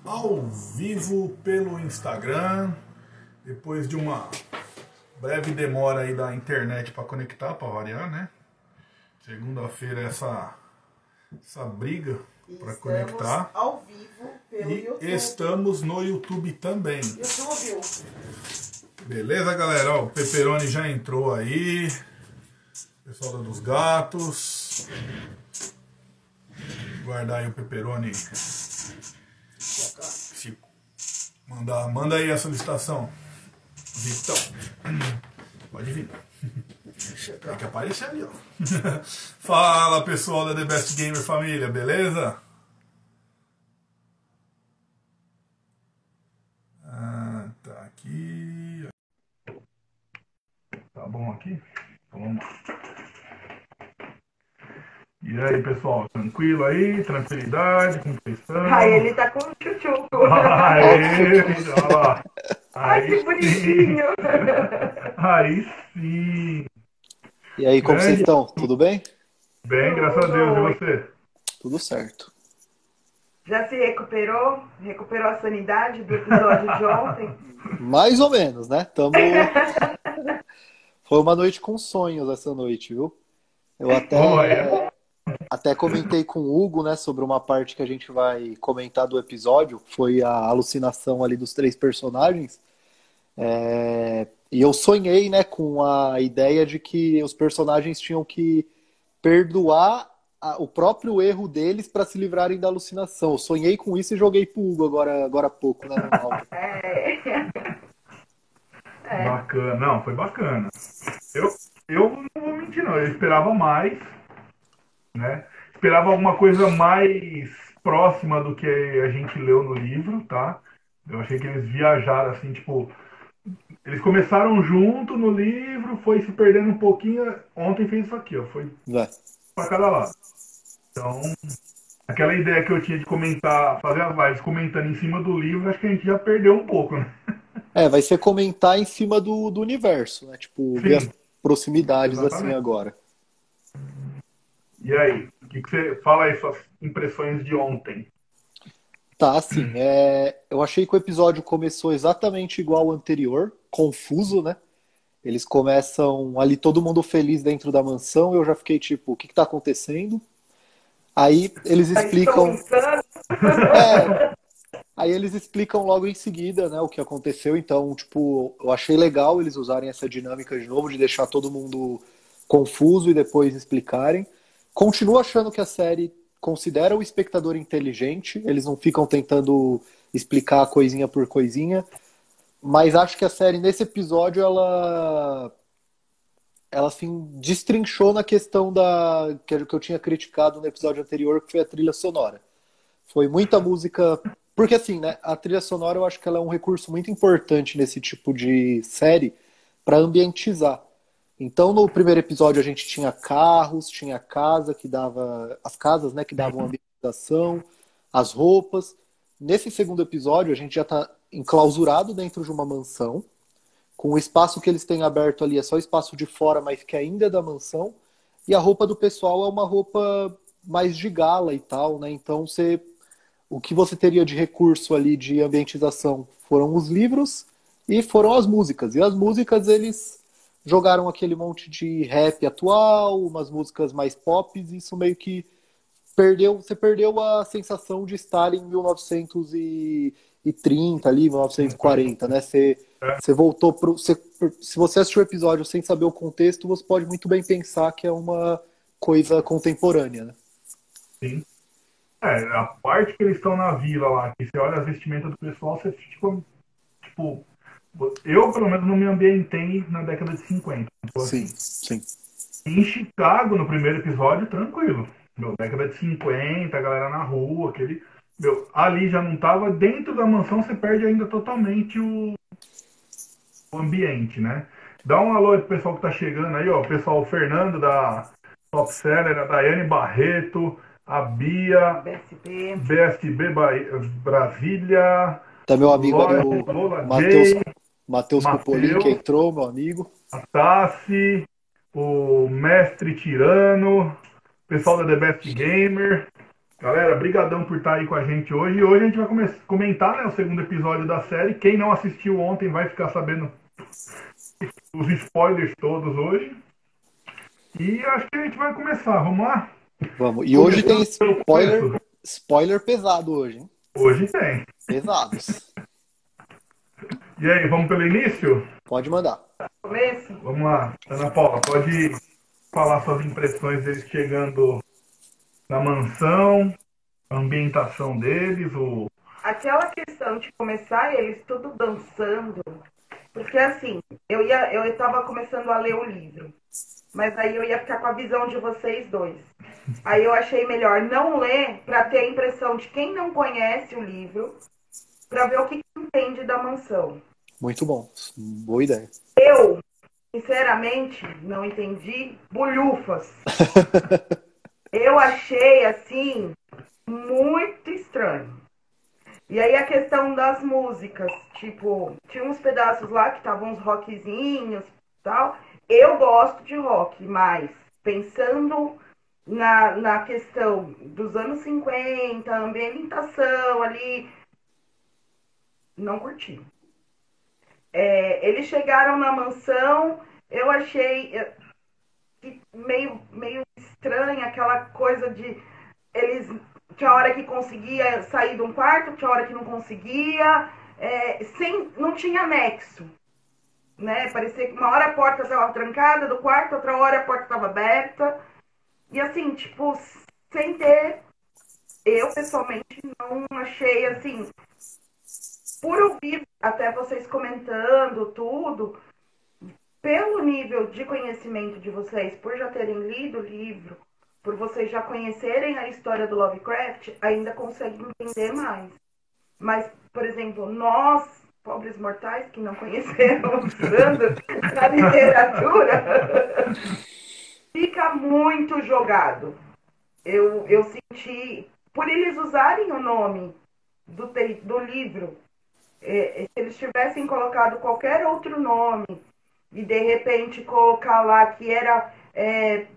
Ao vivo pelo Instagram, depois de uma breve demora aí da internet para conectar, para variar, né? Segunda-feira essa briga para conectar. Ao vivo pelo YouTube. Estamos no YouTube também. YouTube. Beleza, galera? Ó, o Pepperoni já entrou aí. Pessoal dos gatos. Guardar aí o Pepperoni. Manda aí a solicitação. Vitão. Pode vir. Tem que aparecer ali, ó. Fala, pessoal da The Best Gamer Família, beleza? Tá aqui. Tá bom aqui? Então vamos lá. E aí, pessoal, tranquilo aí? Tranquilidade, confeição? Aí ele tá com o chuchu. Aê, olha lá. Ai, que bonitinho. Aí sim. E aí, como vocês estão? Tudo bem? Bem, graças a Deus. E você? Tudo certo. Já se recuperou? Recuperou a sanidade do episódio de ontem? Mais ou menos, né? Foi uma noite com sonhos essa noite, viu? Eu até comentei com o Hugo, né, sobre uma parte que a gente vai comentar do episódio. Foi a alucinação ali dos 3 personagens. E eu sonhei, né, com a ideia de que os personagens tinham que perdoar o próprio erro deles para se livrarem da alucinação. Eu sonhei com isso e joguei pro Hugo agora há pouco, né? Bacana. Não, foi bacana. Eu não vou mentir, não. Eu esperava mais, né? Esperava alguma coisa mais próxima do que a gente leu no livro, tá? Eu achei que eles viajaram assim, tipo... Eles começaram junto no livro, foi se perdendo um pouquinho. Ontem fez isso aqui, ó. Foi pra cada lado. Então, aquela ideia que eu tinha de comentar, fazer as lives comentando em cima do livro, acho que a gente já perdeu um pouco, né? Vai ser comentar em cima do universo, né? Tipo, Sim. ver as proximidades. Exatamente. Assim agora. E aí? O que você fala aí, suas impressões de ontem? Tá, assim, eu achei que o episódio começou exatamente igual ao anterior, confuso, né? Eles começam ali todo mundo feliz dentro da mansão, eu já fiquei tipo, o que tá acontecendo? Aí eles explicam... Aí eles explicam logo em seguida, né, o que aconteceu. Então, tipo, eu achei legal eles usarem essa dinâmica de novo, de deixar todo mundo confuso e depois explicarem. Continuo achando que a série considera o espectador inteligente, eles não ficam tentando explicar coisinha por coisinha, mas acho que a série, nesse episódio, ela assim, destrinchou na questão que eu tinha criticado no episódio anterior, que foi a trilha sonora. Foi muita música... Porque assim, né, a trilha sonora eu acho que ela é um recurso muito importante nesse tipo de série para ambientizar. Então, no primeiro episódio a gente tinha carros, tinha casa que dava... As casas, né, que davam ambientação, as roupas. Nesse segundo episódio a gente já está enclausurado dentro de uma mansão, com o espaço que eles têm aberto ali é só espaço de fora, mas que ainda é da mansão. E a roupa do pessoal é uma roupa mais de gala e tal, né? Então, o que você teria de recurso ali de ambientização foram os livros e foram as músicas. E as músicas, eles jogaram aquele monte de rap atual, umas músicas mais pop, e isso meio que você perdeu a sensação de estar em 1930 ali, 1940, né? Você voltou se você assistiu o episódio sem saber o contexto, você pode muito bem pensar que é uma coisa contemporânea, né? Sim. A parte que eles estão na vila lá, que você olha as vestimentas do pessoal, você fica tipo... Eu, pelo menos, não me ambientei na década de 50. Então, sim, assim, sim. Em Chicago, no primeiro episódio, tranquilo. Década de 50, a galera na rua, ali já não tava. Dentro da mansão, você perde ainda totalmente o ambiente, né? Dá um alô aí pro pessoal que tá chegando aí, ó. O pessoal, o Fernando da Top Seller, a Daiane Barreto, a Bia, BSB Brasília, Tá meu amigo ali, o Matheus Cupolin, que entrou, meu amigo. A Tassi, o Mestre Tirano, pessoal da The Best Gamer, Galera, brigadão por estar aí com a gente hoje. E hoje a gente vai comentar, né, o segundo episódio da série. Quem não assistiu ontem vai ficar sabendo os spoilers todos hoje. E acho que a gente vai começar. Vamos lá? Vamos. E hoje tem Começando pelo começo. spoiler pesado hoje, hein? Hoje tem. Pesados. E aí, vamos pelo início? Pode mandar. Começo? Vamos lá. Ana Paula, pode falar suas impressões deles chegando na mansão, a ambientação deles, Aquela questão de começar eles tudo dançando, porque assim, eu estava começando a ler o livro, mas aí eu ia ficar com a visão de vocês dois. Aí eu achei melhor não ler para ter a impressão de quem não conhece o livro, para ver o que entende da mansão. Muito bom. Boa ideia. Eu, sinceramente, não entendi bulhufas. Eu achei, assim, muito estranho. E aí a questão das músicas, tipo, tinha uns pedaços lá que estavam uns rockzinhos e tal. Eu gosto de rock, mas pensando na questão dos anos 50, ambientação ali, não curti. Eles chegaram na mansão, eu achei meio estranha aquela coisa de eles tinha hora que conseguia sair de um quarto, tinha hora que não conseguia, não tinha nexo, né? Parecia que uma hora a porta estava trancada do quarto, outra hora a porta estava aberta, e assim, tipo, sem ter, eu pessoalmente não achei assim, por ouvir até vocês comentando tudo, pelo nível de conhecimento de vocês, por já terem lido o livro, por vocês já conhecerem a história do Lovecraft, ainda conseguem entender mais. Mas, por exemplo, nós, pobres mortais, que não conhecemos tanto a literatura, fica muito jogado. Eu senti, por eles usarem o nome do livro, se eles tivessem colocado qualquer outro nome, e de repente colocar lá que era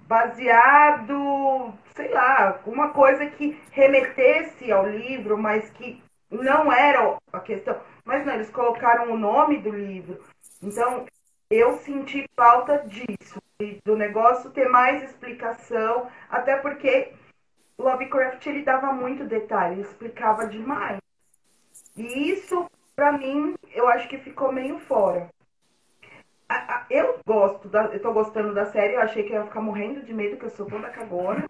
baseado, sei lá, alguma coisa que remetesse ao livro, mas que não era a questão. Mas não, eles colocaram o nome do livro. Então, eu senti falta disso, do negócio ter mais explicação, até porque Lovecraft ele dava muito detalhe, ele explicava demais. E isso, pra mim, eu acho que ficou meio fora. Eu tô gostando da série, eu achei que eu ia ficar morrendo de medo, que eu sou toda cagona,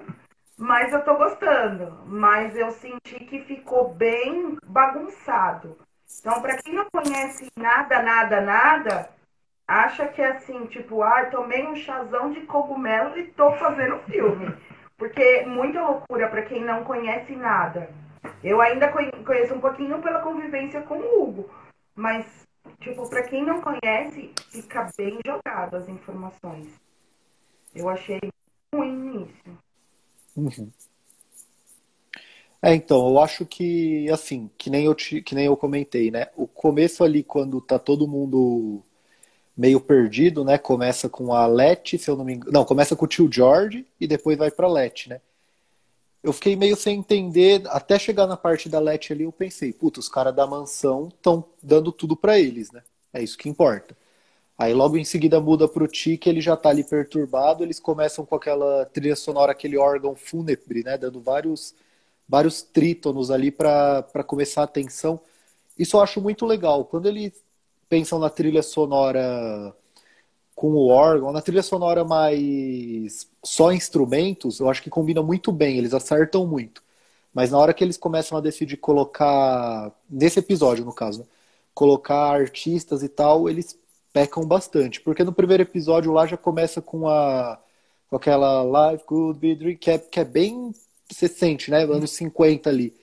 mas eu tô gostando, mas eu senti que ficou bem bagunçado. Então, pra quem não conhece nada, acha que é assim, tipo, tomei um chazão de cogumelo e tô fazendo filme. Porque muita loucura pra quem não conhece nada. Eu ainda conheço um pouquinho pela convivência com o Hugo, mas tipo, pra quem não conhece, fica bem jogado as informações. Eu achei ruim nisso. Uhum. Então, eu acho que, assim, que nem eu comentei, né? O começo ali, quando tá todo mundo meio perdido, né? Começa com a Letty, se eu não me engano. Não, começa com o tio George e depois vai pra Letty, né? Eu fiquei meio sem entender, até chegar na parte da Letty ali, eu pensei, puta, os caras da mansão estão dando tudo pra eles, né? É isso que importa. Aí logo em seguida muda pro Tic, ele já tá ali perturbado, eles começam com aquela trilha sonora, aquele órgão fúnebre, né? Dando vários trítonos ali pra começar a tensão. Isso eu acho muito legal. Quando eles pensam na trilha sonora com o órgão, na trilha sonora mais só instrumentos, eu acho que combina muito bem, eles acertam muito. Mas na hora que eles começam a decidir colocar, nesse episódio no caso, né, colocar artistas e tal, eles pecam bastante. Porque no primeiro episódio lá já começa com aquela Life Could Be Dream, que é bem, você sente, né, anos 50 ali.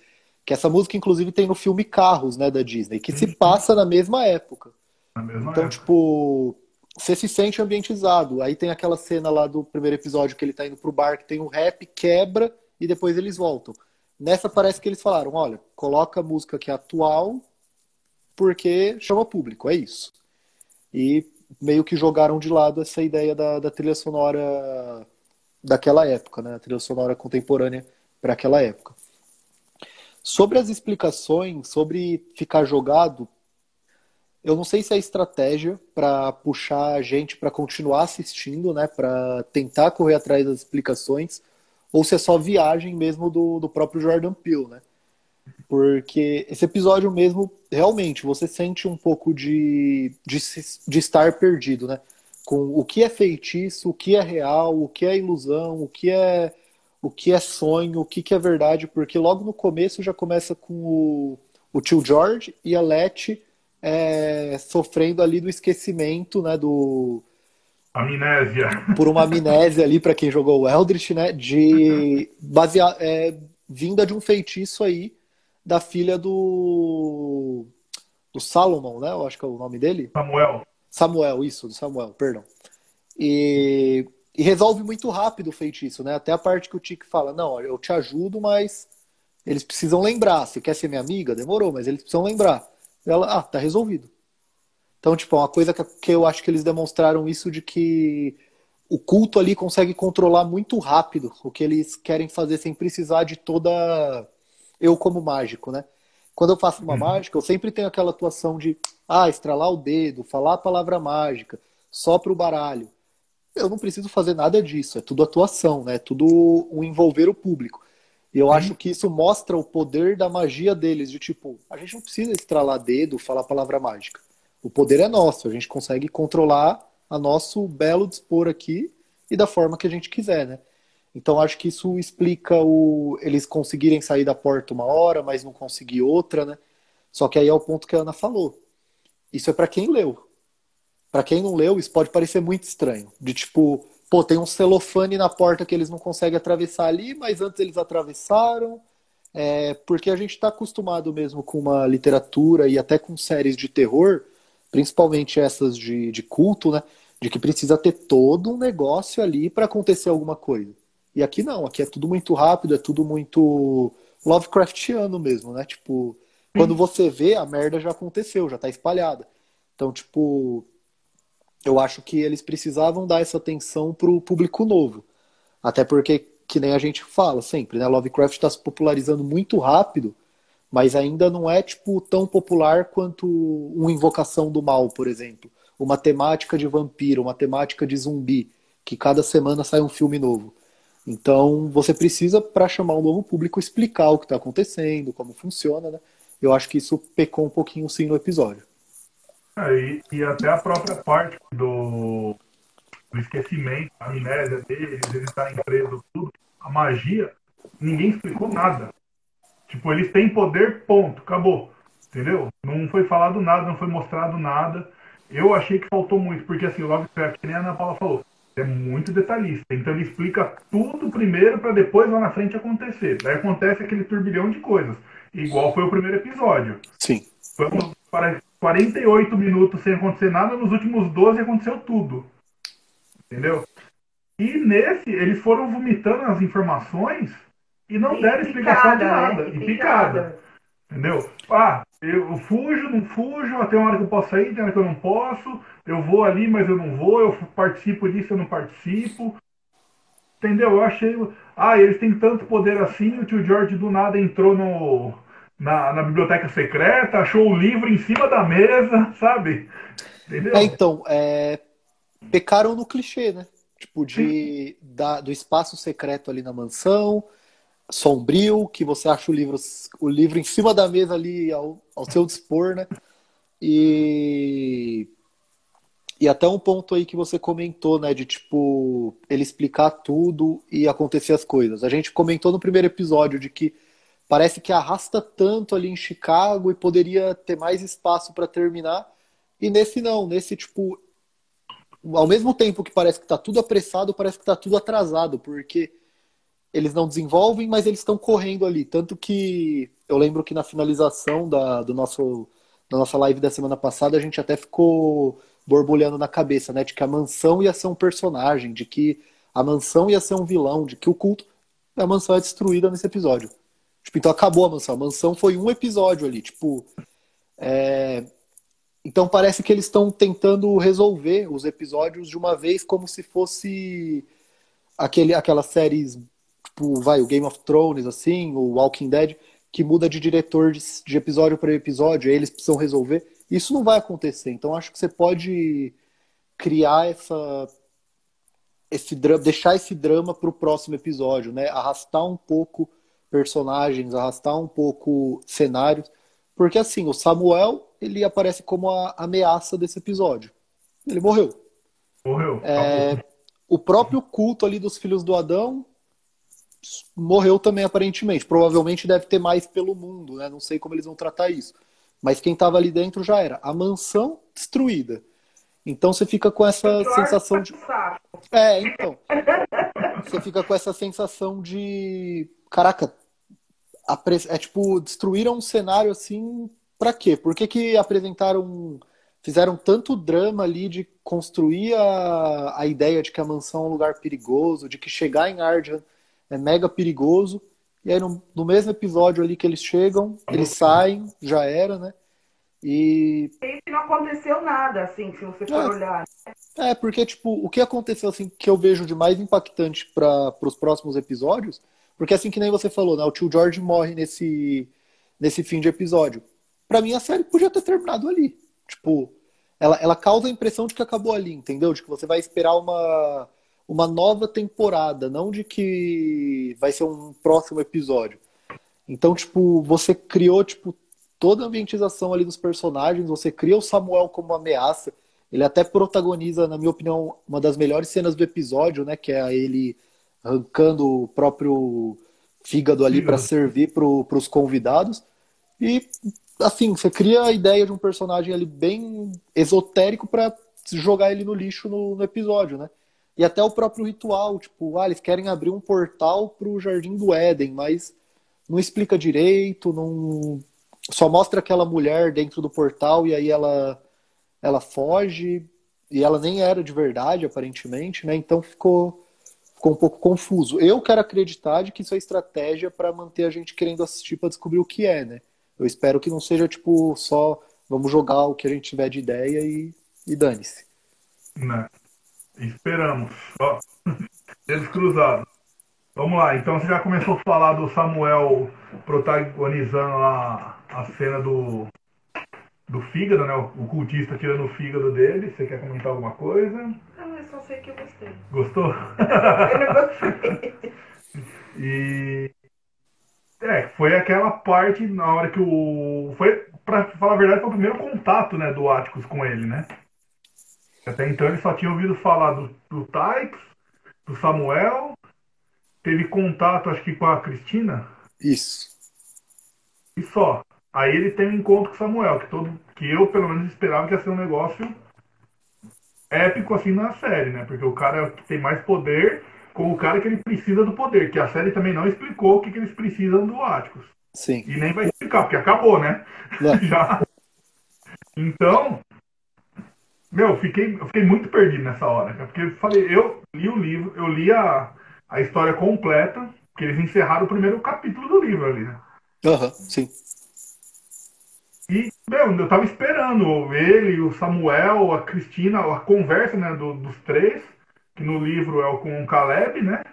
Que essa música, inclusive, tem no filme Carros, né, da Disney, que se passa na mesma época. na mesma Então, época. tipo, você se sente ambientizado. Aí tem aquela cena lá do primeiro episódio que ele tá indo pro bar, que tem um rap, quebra e depois eles voltam. Nessa parece que eles falaram, olha, coloca a música que é atual porque chama público, é isso. E meio que jogaram de lado essa ideia da trilha sonora daquela época, né? A trilha sonora contemporânea para aquela época. Sobre as explicações, sobre ficar jogado, eu não sei se é estratégia para puxar a gente para continuar assistindo, né? Para tentar correr atrás das explicações, ou se é só viagem mesmo do próprio Jordan Peele, né? Porque esse episódio mesmo, realmente, você sente um pouco de estar perdido, né? Com o que é feitiço, o que é real, o que é ilusão, o que é sonho, o que é verdade, porque logo no começo já começa com o tio George e a Letty sofrendo ali do esquecimento, né? Amnésia. Por uma amnésia ali, para quem jogou o Eldritch, né? Vinda de um feitiço aí da filha do Salomon, né? Eu acho que é o nome dele. Samuel. Samuel, isso, do Samuel, perdão. E resolve muito rápido o feitiço, né? Até a parte que o Tiki fala, não, olha, eu te ajudo, mas eles precisam lembrar. Você quer ser minha amiga? Demorou, mas eles precisam lembrar. Ela, tá resolvido. Então, tipo, é uma coisa que eu acho que eles demonstraram isso de que o culto ali consegue controlar muito rápido o que eles querem fazer sem precisar de toda... Eu como mágico, né? Quando eu faço uma mágica, eu sempre tenho aquela atuação de estralar o dedo, falar a palavra mágica, só pro baralho. Eu não preciso fazer nada disso, é tudo atuação, né? É tudo um envolver o público. E eu acho que isso mostra o poder da magia deles, de tipo, a gente não precisa estralar dedo, falar a palavra mágica. O poder é nosso, a gente consegue controlar a nosso belo dispor aqui e da forma que a gente quiser, né? Então acho que isso explica eles conseguirem sair da porta uma hora, mas não conseguir outra, né? Só que aí é o ponto que a Ana falou. Isso é pra quem leu. Pra quem não leu, isso pode parecer muito estranho. De tipo, pô, tem um celofane na porta que eles não conseguem atravessar ali, mas antes eles atravessaram. Porque a gente está acostumado mesmo com uma literatura e até com séries de terror, principalmente essas de culto, né? De que precisa ter todo um negócio ali para acontecer alguma coisa. E aqui não, aqui é tudo muito rápido, é tudo muito Lovecraftiano mesmo, né? Tipo, quando você vê, a merda já aconteceu, já tá espalhada. Então, tipo, eu acho que eles precisavam dar essa atenção pro público novo. Até porque, que nem a gente fala sempre, né? Lovecraft está se popularizando muito rápido, mas ainda não é, tipo, tão popular quanto uma Invocação do Mal, por exemplo. Uma temática de vampiro, uma temática de zumbi, que cada semana sai um filme novo. Então, você precisa, para chamar um novo público, explicar o que está acontecendo, como funciona, né? Eu acho que isso pecou um pouquinho, sim, no episódio. E até a própria parte do esquecimento, a amnésia deles, eles estarem presos, tudo, a magia, ninguém explicou nada. Tipo, eles têm poder, ponto, acabou. Entendeu? Não foi falado nada, não foi mostrado nada. Eu achei que faltou muito, porque assim, o Lovecraft, que nem a Ana Paula falou, é muito detalhista. Então ele explica tudo primeiro para depois lá na frente acontecer. Daí acontece aquele turbilhão de coisas. Igual foi o primeiro episódio. Sim. Foi para 48 minutos sem acontecer nada, nos últimos 12 aconteceu tudo. Entendeu? E nesse, eles foram vomitando as informações e não deram explicação de nada. Né? E picada. Entendeu? Eu fujo, não fujo, tem uma hora que eu posso sair, tem uma hora que eu não posso, eu vou ali, mas eu não vou, eu participo disso, eu não participo. Entendeu? Eu achei. Eles têm tanto poder assim, o tio George do nada entrou na biblioteca secreta, achou o livro em cima da mesa, sabe? Entendeu? Então, pecaram no clichê, né? Tipo, do espaço secreto ali na mansão, sombrio, que você acha o livro em cima da mesa ali ao seu dispor, né? E até um ponto aí que você comentou, né? De, tipo, ele explicar tudo e acontecer as coisas. A gente comentou no primeiro episódio de que parece que arrasta tanto ali em Chicago e poderia ter mais espaço para terminar. E nesse não, nesse, tipo, ao mesmo tempo que parece que tá tudo apressado, parece que tá tudo atrasado, porque eles não desenvolvem, mas eles estão correndo ali. Tanto que eu lembro que na finalização da nossa live da semana passada, a gente até ficou borbulhando na cabeça, né? De que a mansão ia ser um personagem, de que a mansão ia ser um vilão, de que a mansão é destruída nesse episódio. Tipo, então acabou a mansão. A mansão foi um episódio ali, tipo... Então parece que eles estão tentando resolver os episódios de uma vez como se fosse aquelas séries, tipo, o Game of Thrones, assim, o Walking Dead, que muda de diretor de episódio para episódio, aí eles precisam resolver. Isso não vai acontecer. Então acho que você pode criar esse drama, deixar esse drama para o próximo episódio, né? Arrastar um pouco personagens, arrastar um pouco cenários, porque assim, o Samuel, ele aparece como a ameaça desse episódio. Ele morreu. Morreu. Acabou. O próprio culto ali dos filhos do Adão morreu também, aparentemente. Provavelmente deve ter mais pelo mundo, né? Não sei como eles vão tratar isso. Mas quem estava ali dentro já era. A mansão destruída. Então você fica com essa sensação de... então. Você fica com essa sensação de... Caraca, tipo, destruíram um cenário assim... Pra quê? Por que apresentaram... Fizeram tanto drama ali de construir a ideia de que a mansão é um lugar perigoso, de que chegar em Ardhan é mega perigoso. E aí no mesmo episódio ali que eles chegam, eles saem, já era, né? E não aconteceu nada, assim, se você for olhar. Porque, tipo, o que aconteceu, assim, que eu vejo de mais impactante para os próximos episódios, porque assim que nem você falou, né? O tio George morre nesse fim de episódio. Pra mim, a série podia ter terminado ali. Tipo, ela causa a impressão de que acabou ali, entendeu? De que você vai esperar uma nova temporada, não de que vai ser um próximo episódio. Então, tipo, você criou, tipo, toda a ambientização ali dos personagens, você cria o Samuel como uma ameaça. Ele até protagoniza, na minha opinião, uma das melhores cenas do episódio, né? Que é ele arrancando o próprio fígado ali para servir para os convidados. E, assim, você cria a ideia de um personagem ali bem esotérico para jogar ele no lixo no episódio, né? E até o próprio ritual, tipo, eles querem abrir um portal pro Jardim do Éden, mas não explica direito, não... Só mostra aquela mulher dentro do portal e aí ela foge e ela nem era de verdade, aparentemente, né? Então ficou um pouco confuso. Eu quero acreditar de que isso é estratégia para manter a gente querendo assistir para descobrir o que é, né? Eu espero que não seja, tipo, só vamos jogar o que a gente tiver de ideia e dane-se. Né? Esperamos. Ó, dedos cruzados. Vamos lá, então você já começou a falar do Samuel protagonizando a cena do fígado, né? O cultista tirando o fígado dele. Você quer comentar alguma coisa? Não, eu só sei que eu gostei. Gostou? Eu não gostei. E... foi aquela parte na hora que foi, pra falar a verdade, foi o primeiro contato, né, do Atticus com ele, né? Até então ele só tinha ouvido falar do Tychus, do Samuel, teve contato, acho que com a Cristina. Isso. E só. Aí ele tem um encontro com o Samuel, que eu, pelo menos, esperava que ia ser um negócio épico, assim, na série, né? Porque o cara que tem mais poder com o cara que ele precisa do poder, que a série também não explicou o que eles precisam do Atticus. Sim. E nem vai explicar, porque acabou, né? Já. Então, eu fiquei muito perdido nessa hora. Porque eu li o livro, eu li a história completa, porque eles encerraram o primeiro capítulo do livro ali, né? Sim. E, eu tava esperando ele, o Samuel, a Cristina, a conversa, né, dos três, que no livro é com o Caleb, né?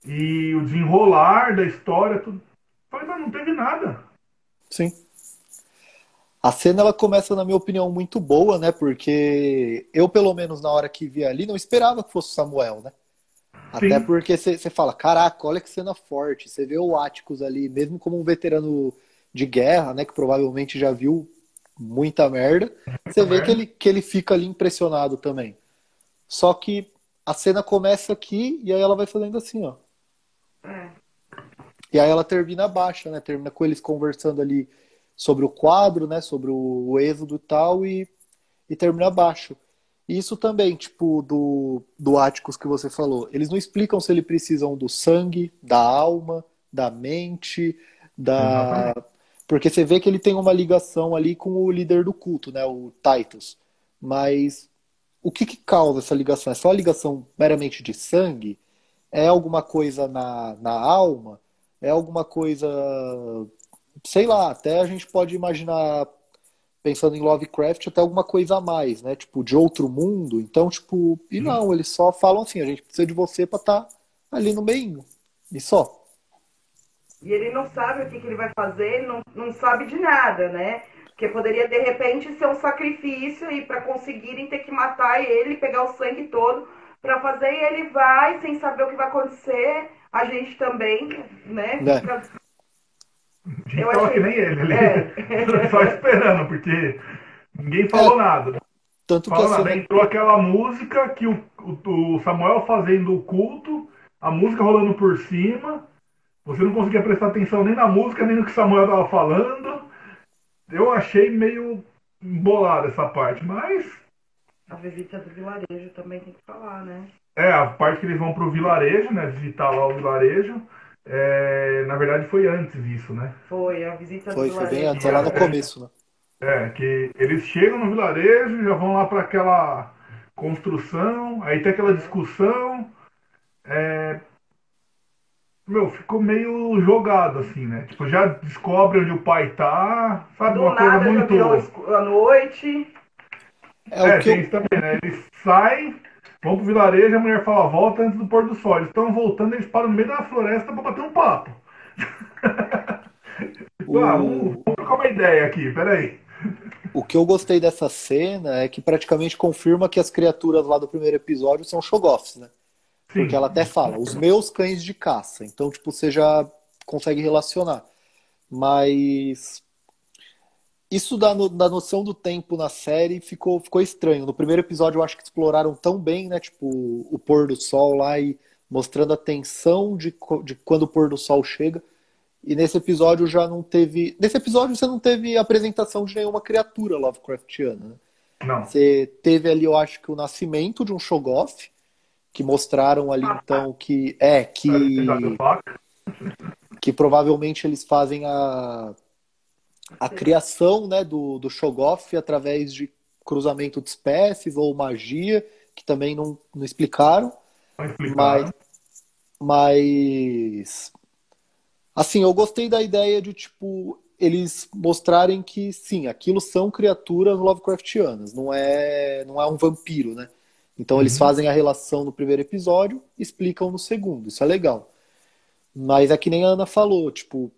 E o desenrolar da história, tudo. Falei, mas não teve nada. Sim. A cena, ela começa, na minha opinião, muito boa, né? Porque eu, pelo menos, na hora que vi ali, não esperava que fosse o Samuel, né? Sim. Até porque você fala, caraca, olha que cena forte. Você vê o Atticus ali, mesmo como um veterano de guerra, né? Que provavelmente já viu muita merda. Você vê que ele fica ali impressionado também. Só que a cena começa aqui e aí ela vai fazendo assim, ó. E aí ela termina baixa, né? Termina com eles conversando ali sobre o quadro, né? Sobre o êxodo e tal, e termina baixo. E isso também, tipo, do Atticus que você falou. Eles não explicam se eles precisam do sangue, da alma, da mente, porque você vê que ele tem uma ligação ali com o líder do culto, né? O Titus. Mas o que causa essa ligação? É só a ligação meramente de sangue? É alguma coisa na alma? É alguma coisa... Sei lá, até a gente pode imaginar, pensando em Lovecraft, até alguma coisa a mais, né? Tipo, de outro mundo. Então, tipo... E não, eles só falam assim, a gente precisa de você pra estar ali no meio. E só. E ele não sabe o que ele vai fazer, ele não sabe de nada, né? Porque poderia, de repente, ser um sacrifício e para conseguirem ter que matar ele, pegar o sangue todo para fazer, e ele vai sem saber o que vai acontecer. A gente também, né? Né? Fica... A gente Eu tava que achei. nem ele ali, só esperando, porque ninguém É, falou nada. tanto que a Falou nada. cena. Entrou aquela música que o Samuel fazendo o culto, a música rolando por cima, você não conseguia prestar atenção nem na música, nem no que Samuel estava falando. Eu achei meio embolada essa parte, mas A visita do vilarejo também tem que falar, né? a parte que eles vão pro vilarejo, né? Visitar lá o vilarejo. Na verdade foi antes isso, né? Foi, a visita do Foi bem vilarejo. antes, é lá no começo, né? Que eles chegam no vilarejo, já vão lá para aquela construção, aí tem aquela discussão. Meu, ficou meio jogado assim, né? Tipo, já descobre onde o pai tá, sabe? Do Uma coisa nada já muito. virou a noite. É o que Tem eu. isso também, né? Eles saem, vão pro vilarejo, a mulher fala, volta antes do pôr do sol. Eles estão voltando, eles param no meio da floresta pra bater um papo. Vamos O, trocar uma ideia aqui, peraí. o que eu gostei dessa cena é que praticamente confirma que as criaturas lá do primeiro episódio são Shoggoths, né? Porque Sim, ela até fala, os meus cães de caça. Então, tipo, você já consegue relacionar. Mas isso da noção do tempo na série ficou estranho. No primeiro episódio eu acho que exploraram tão bem, né? Tipo, o pôr do sol lá e mostrando a tensão de quando o pôr do sol chega. E nesse episódio já não teve. Nesse episódio você não teve apresentação de nenhuma criatura Lovecraftiana, né? não. Você teve ali, eu acho que o nascimento de um Shoggoth, que mostraram ali então que provavelmente eles fazem a criação, né, do Shoggoth através de cruzamento de espécies ou magia, que também não explicaram, Não mas, explicaram. mas assim, eu gostei da ideia de tipo eles mostrarem que sim, aquilo são criaturas Lovecraftianas, não é um vampiro, né? Então eles Uhum. fazem a relação no primeiro episódio, explicam no segundo, isso é legal. Mas é que nem a Ana falou, tipo,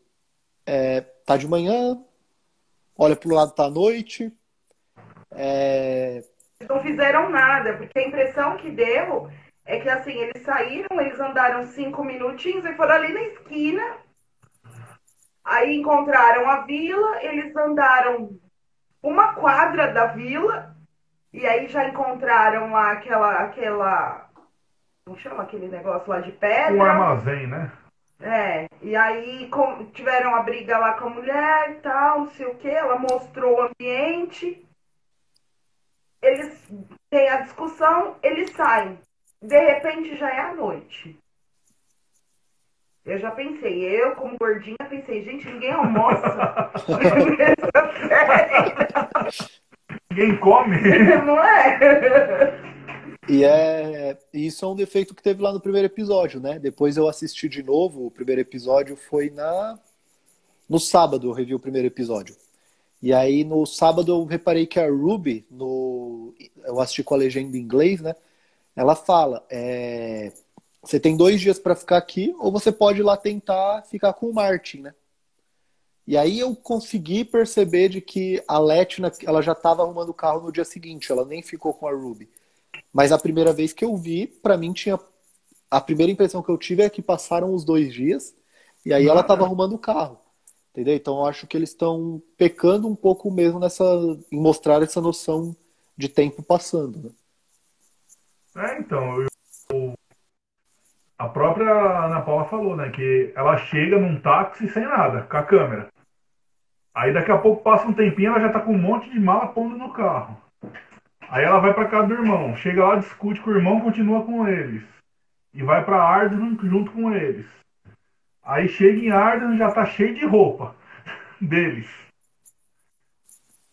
tá de manhã, olha pro lado, tá à noite. Não fizeram nada, porque a impressão que deu é que assim, eles saíram, eles andaram 5 minutinhos e foram ali na esquina, aí encontraram a vila, eles andaram uma quadra da vila, e aí já encontraram lá aquela. Como chama aquele negócio lá de Um pedra? armazém, né? E aí tiveram a briga lá com a mulher e tal, não sei o que, ela mostrou o ambiente, eles têm a discussão, eles saem. De repente já é a noite. Eu já pensei, eu como gordinha pensei, gente, ninguém almoça nessa série. Ninguém come. Não é? E isso é um defeito que teve lá no primeiro episódio, né? Depois eu assisti de novo, o primeiro episódio foi no sábado, eu revi o primeiro episódio. E aí no sábado eu reparei que a Ruby, eu assisti com a legenda em inglês, né? Ela fala, você tem 2 dias para ficar aqui, ou você pode ir lá tentar ficar com o Martin, né? E aí eu consegui perceber de que a Letna, ela já estava arrumando o carro no dia seguinte, ela nem ficou com a Ruby. Mas a primeira vez que eu vi, pra mim tinha. A primeira impressão que eu tive é que passaram os 2 dias e aí ela estava arrumando o carro. Entendeu? Então eu acho que eles estão pecando um pouco mesmo em mostrar essa noção de tempo passando. Né? Então, a própria Ana Paula falou, né? Que ela chega num táxi sem nada, com a câmera. Aí daqui a pouco passa um tempinho, ela já tá com um monte de mala pondo no carro. Aí ela vai pra casa do irmão, chega lá, discute com o irmão, continua com eles. E vai pra Arden junto com eles. Aí chega em Arden, já tá cheio de roupa deles.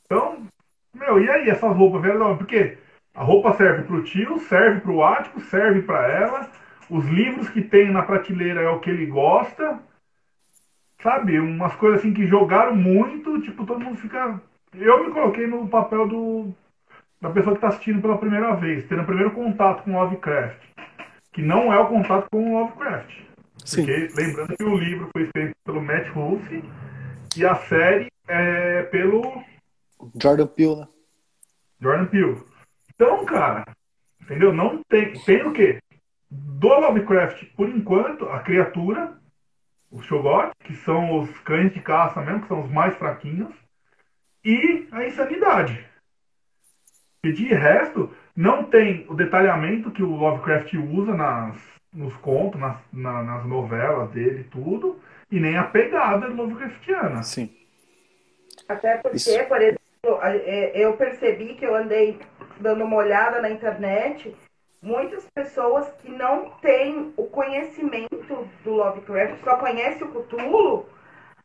Então, meu, e aí essas roupas, velho? Porque a roupa serve pro tio, serve pro Ático, serve pra ela. Os livros que tem na prateleira é o que ele gosta. Sabe? Umas coisas assim que jogaram muito, tipo, todo mundo fica. Eu me coloquei no papel da pessoa que está assistindo pela primeira vez, tendo o primeiro contato com Lovecraft. Que não é o contato com o Lovecraft. Sim. Porque lembrando que o livro foi escrito pelo Matt Ruff e a série é pelo Jordan Peele, né? Jordan Peele. Então, cara, entendeu? Não tem. Tem o quê? Do Lovecraft, por enquanto, a criatura, os Shoggoth, que são os cães de caça mesmo, que são os mais fraquinhos, e a insanidade. E de resto, não tem o detalhamento que o Lovecraft usa nos contos, nas novelas dele e tudo, e nem a pegada Lovecraftiana. Sim. Até porque, Isso. por exemplo, eu percebi que eu andei dando uma olhada na internet, muitas pessoas que não têm o conhecimento do Lovecraft, só conhecem o Cthulhu,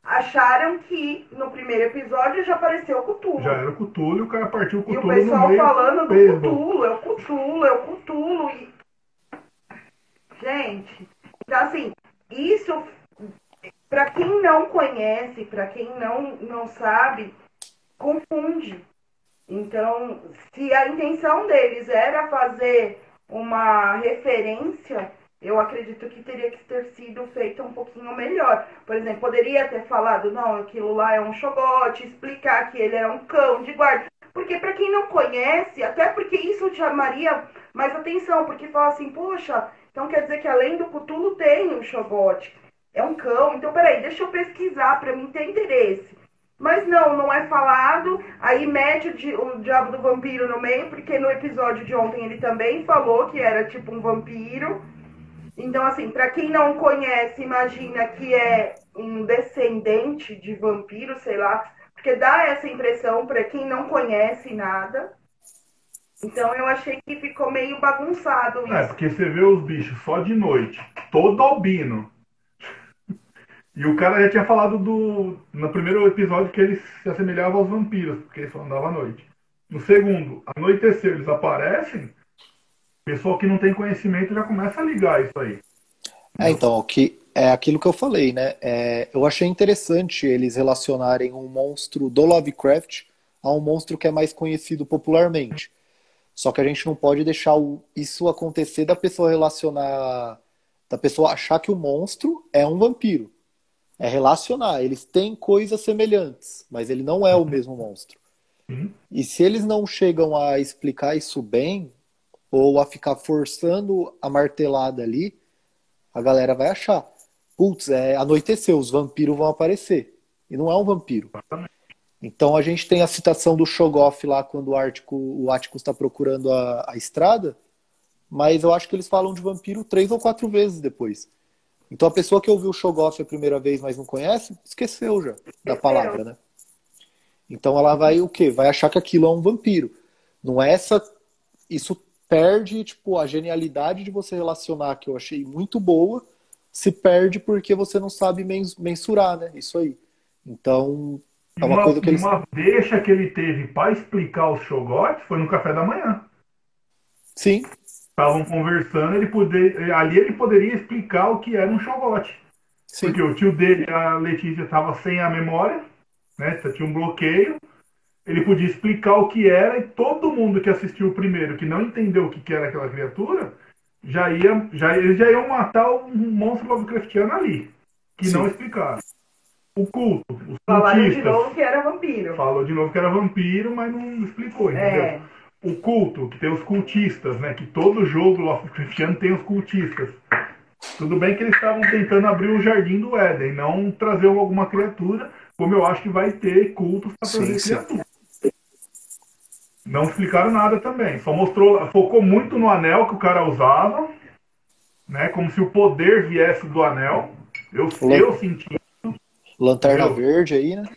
acharam que no primeiro episódio já apareceu o Cthulhu. Já era o Cthulhu e o cara partiu o E Cthulhu o pessoal no meio falando do beisebol. Cthulhu, é o Cthulhu, é o Cthulhu. E... Gente, então assim, isso, para quem não conhece, para quem não sabe, confunde. Então, se a intenção deles era fazer uma referência, eu acredito que teria que ter sido feita um pouquinho melhor. Por exemplo, poderia ter falado, não, aquilo lá é um Shoggoth, explicar que ele é um cão de guarda. Porque para quem não conhece, até porque isso chamaria mais atenção, porque fala assim, poxa, então quer dizer que além do Cthulhu tem o Shoggoth. É um cão, então peraí, deixa eu pesquisar para mim ter interesse. Mas não é falado, aí mete o diabo do vampiro no meio, porque no episódio de ontem ele também falou que era tipo um vampiro. Então, assim, pra quem não conhece, imagina que é um descendente de vampiro, sei lá, porque dá essa impressão pra quem não conhece nada. Então eu achei que ficou meio bagunçado isso. Porque você vê os bichos só de noite, todo albino. E o cara já tinha falado no primeiro episódio que eles se assemelhavam aos vampiros, porque eles só andavam à noite. No segundo, anoiteceu, eles aparecem, o pessoal que não tem conhecimento já começa a ligar isso aí. Então, é aquilo que eu falei, né? Eu achei interessante eles relacionarem um monstro do Lovecraft a um monstro que é mais conhecido popularmente. Só que a gente não pode deixar isso acontecer da pessoa relacionar, da pessoa achar que o monstro é um vampiro. É relacionar, eles têm coisas semelhantes, mas ele não é o mesmo monstro. E se eles não chegam a explicar isso bem, ou a ficar forçando a martelada ali, a galera vai achar, putz, anoiteceu, os vampiros vão aparecer. E não é um vampiro. Então a gente tem a citação do Shoggoth lá, quando o Atticus está procurando a estrada, mas eu acho que eles falam de vampiro 3 ou 4 vezes depois. Então a pessoa que ouviu o Shoggoth a primeira vez, mas não conhece, esqueceu já da palavra, né? Então ela vai o quê? Vai achar que aquilo é um vampiro. Não é isso perde, tipo, a genialidade de você relacionar, que eu achei muito boa, se perde porque você não sabe mensurar, né? Isso aí. Então, é uma coisa que eles... Uma deixa que ele teve para explicar os Shoggoth foi no café da manhã. Sim. Estavam conversando, ali ele poderia explicar o que era um Shoggoth. Sim. Porque o tio dele, a Letícia, estava sem a memória, né? Tinha um bloqueio. Ele podia explicar o que era e todo mundo que assistiu o primeiro, que não entendeu o que era aquela criatura, eles já iam matar um monstro Lovecraftiano ali, que Sim. não explicaram. O culto, os Falaram cultistas... de novo que era vampiro. Falou de novo que era vampiro, mas não explicou, entendeu? O culto, que tem os cultistas, né? Que todo jogo Lovecraftiano tem os cultistas. Tudo bem que eles estavam tentando abrir o jardim do Éden, não trazer alguma criatura, como eu acho que vai ter cultos para trazer criatura. Não explicaram nada também. Só focou muito no anel que o cara usava, né? Como se o poder viesse do anel. Eu senti. Lanterna Verde aí, né?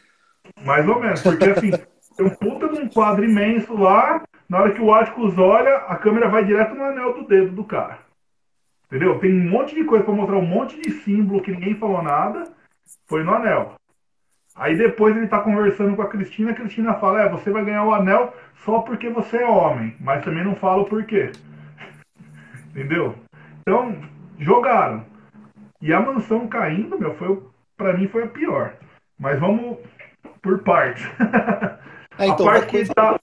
Mais ou menos, porque assim, tem um puta de um quadro imenso lá, na hora que o Atticus olha, a câmera vai direto no anel do dedo do cara. Entendeu? Tem um monte de coisa pra mostrar, um monte de símbolo que ninguém falou nada, foi no anel. Aí depois ele tá conversando com a Cristina fala, você vai ganhar o anel só porque você é homem, mas também não fala o porquê. Entendeu? Então, jogaram. E a mansão caindo, pra mim foi a pior. Mas vamos por partes. Então,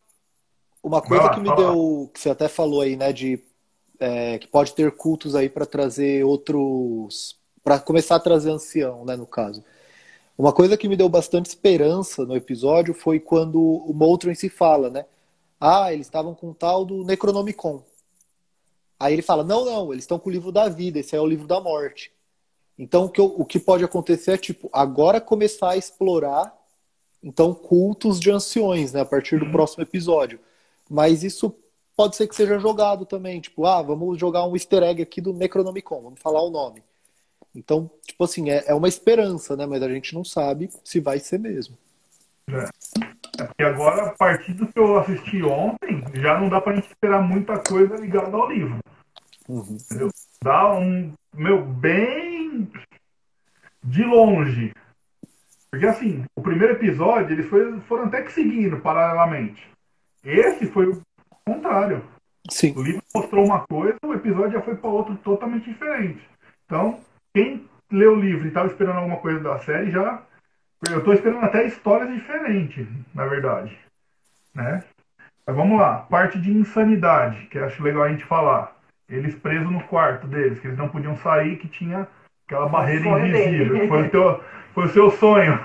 uma coisa que me deu, que você até falou aí, né, que pode ter cultos aí para trazer outros para começar a trazer ancião, né, no caso. Uma coisa que me deu bastante esperança no episódio foi quando o Moltres se fala, né? Ah, eles estavam com o tal do Necronomicon. Aí ele fala, não, não, eles estão com o livro da vida, esse é o livro da morte. Então o que pode acontecer é, tipo, agora começar a explorar, então, cultos de anciões, né, a partir do próximo episódio. Mas isso pode ser que seja jogado também, tipo, vamos jogar um easter egg aqui do Necronomicon, vamos falar o nome. Então, tipo assim, é uma esperança, né, mas a gente não sabe se vai ser mesmo. Porque agora, a partir do que eu assisti ontem, já não dá pra gente esperar muita coisa ligada ao livro. Entendeu? Dá bem de longe. Porque assim, o primeiro episódio, eles foram até que seguindo paralelamente. Esse foi o contrário. Sim. O livro mostrou uma coisa, o episódio já foi para outro totalmente diferente. Então, quem leu o livro e estava esperando alguma coisa da série, já... Eu estou esperando até histórias diferentes, na verdade. Né? Mas vamos lá. Parte de insanidade, que eu acho legal a gente falar. Eles presos no quarto deles, que eles não podiam sair, que tinha aquela barreira invisível. Foi o seu sonho.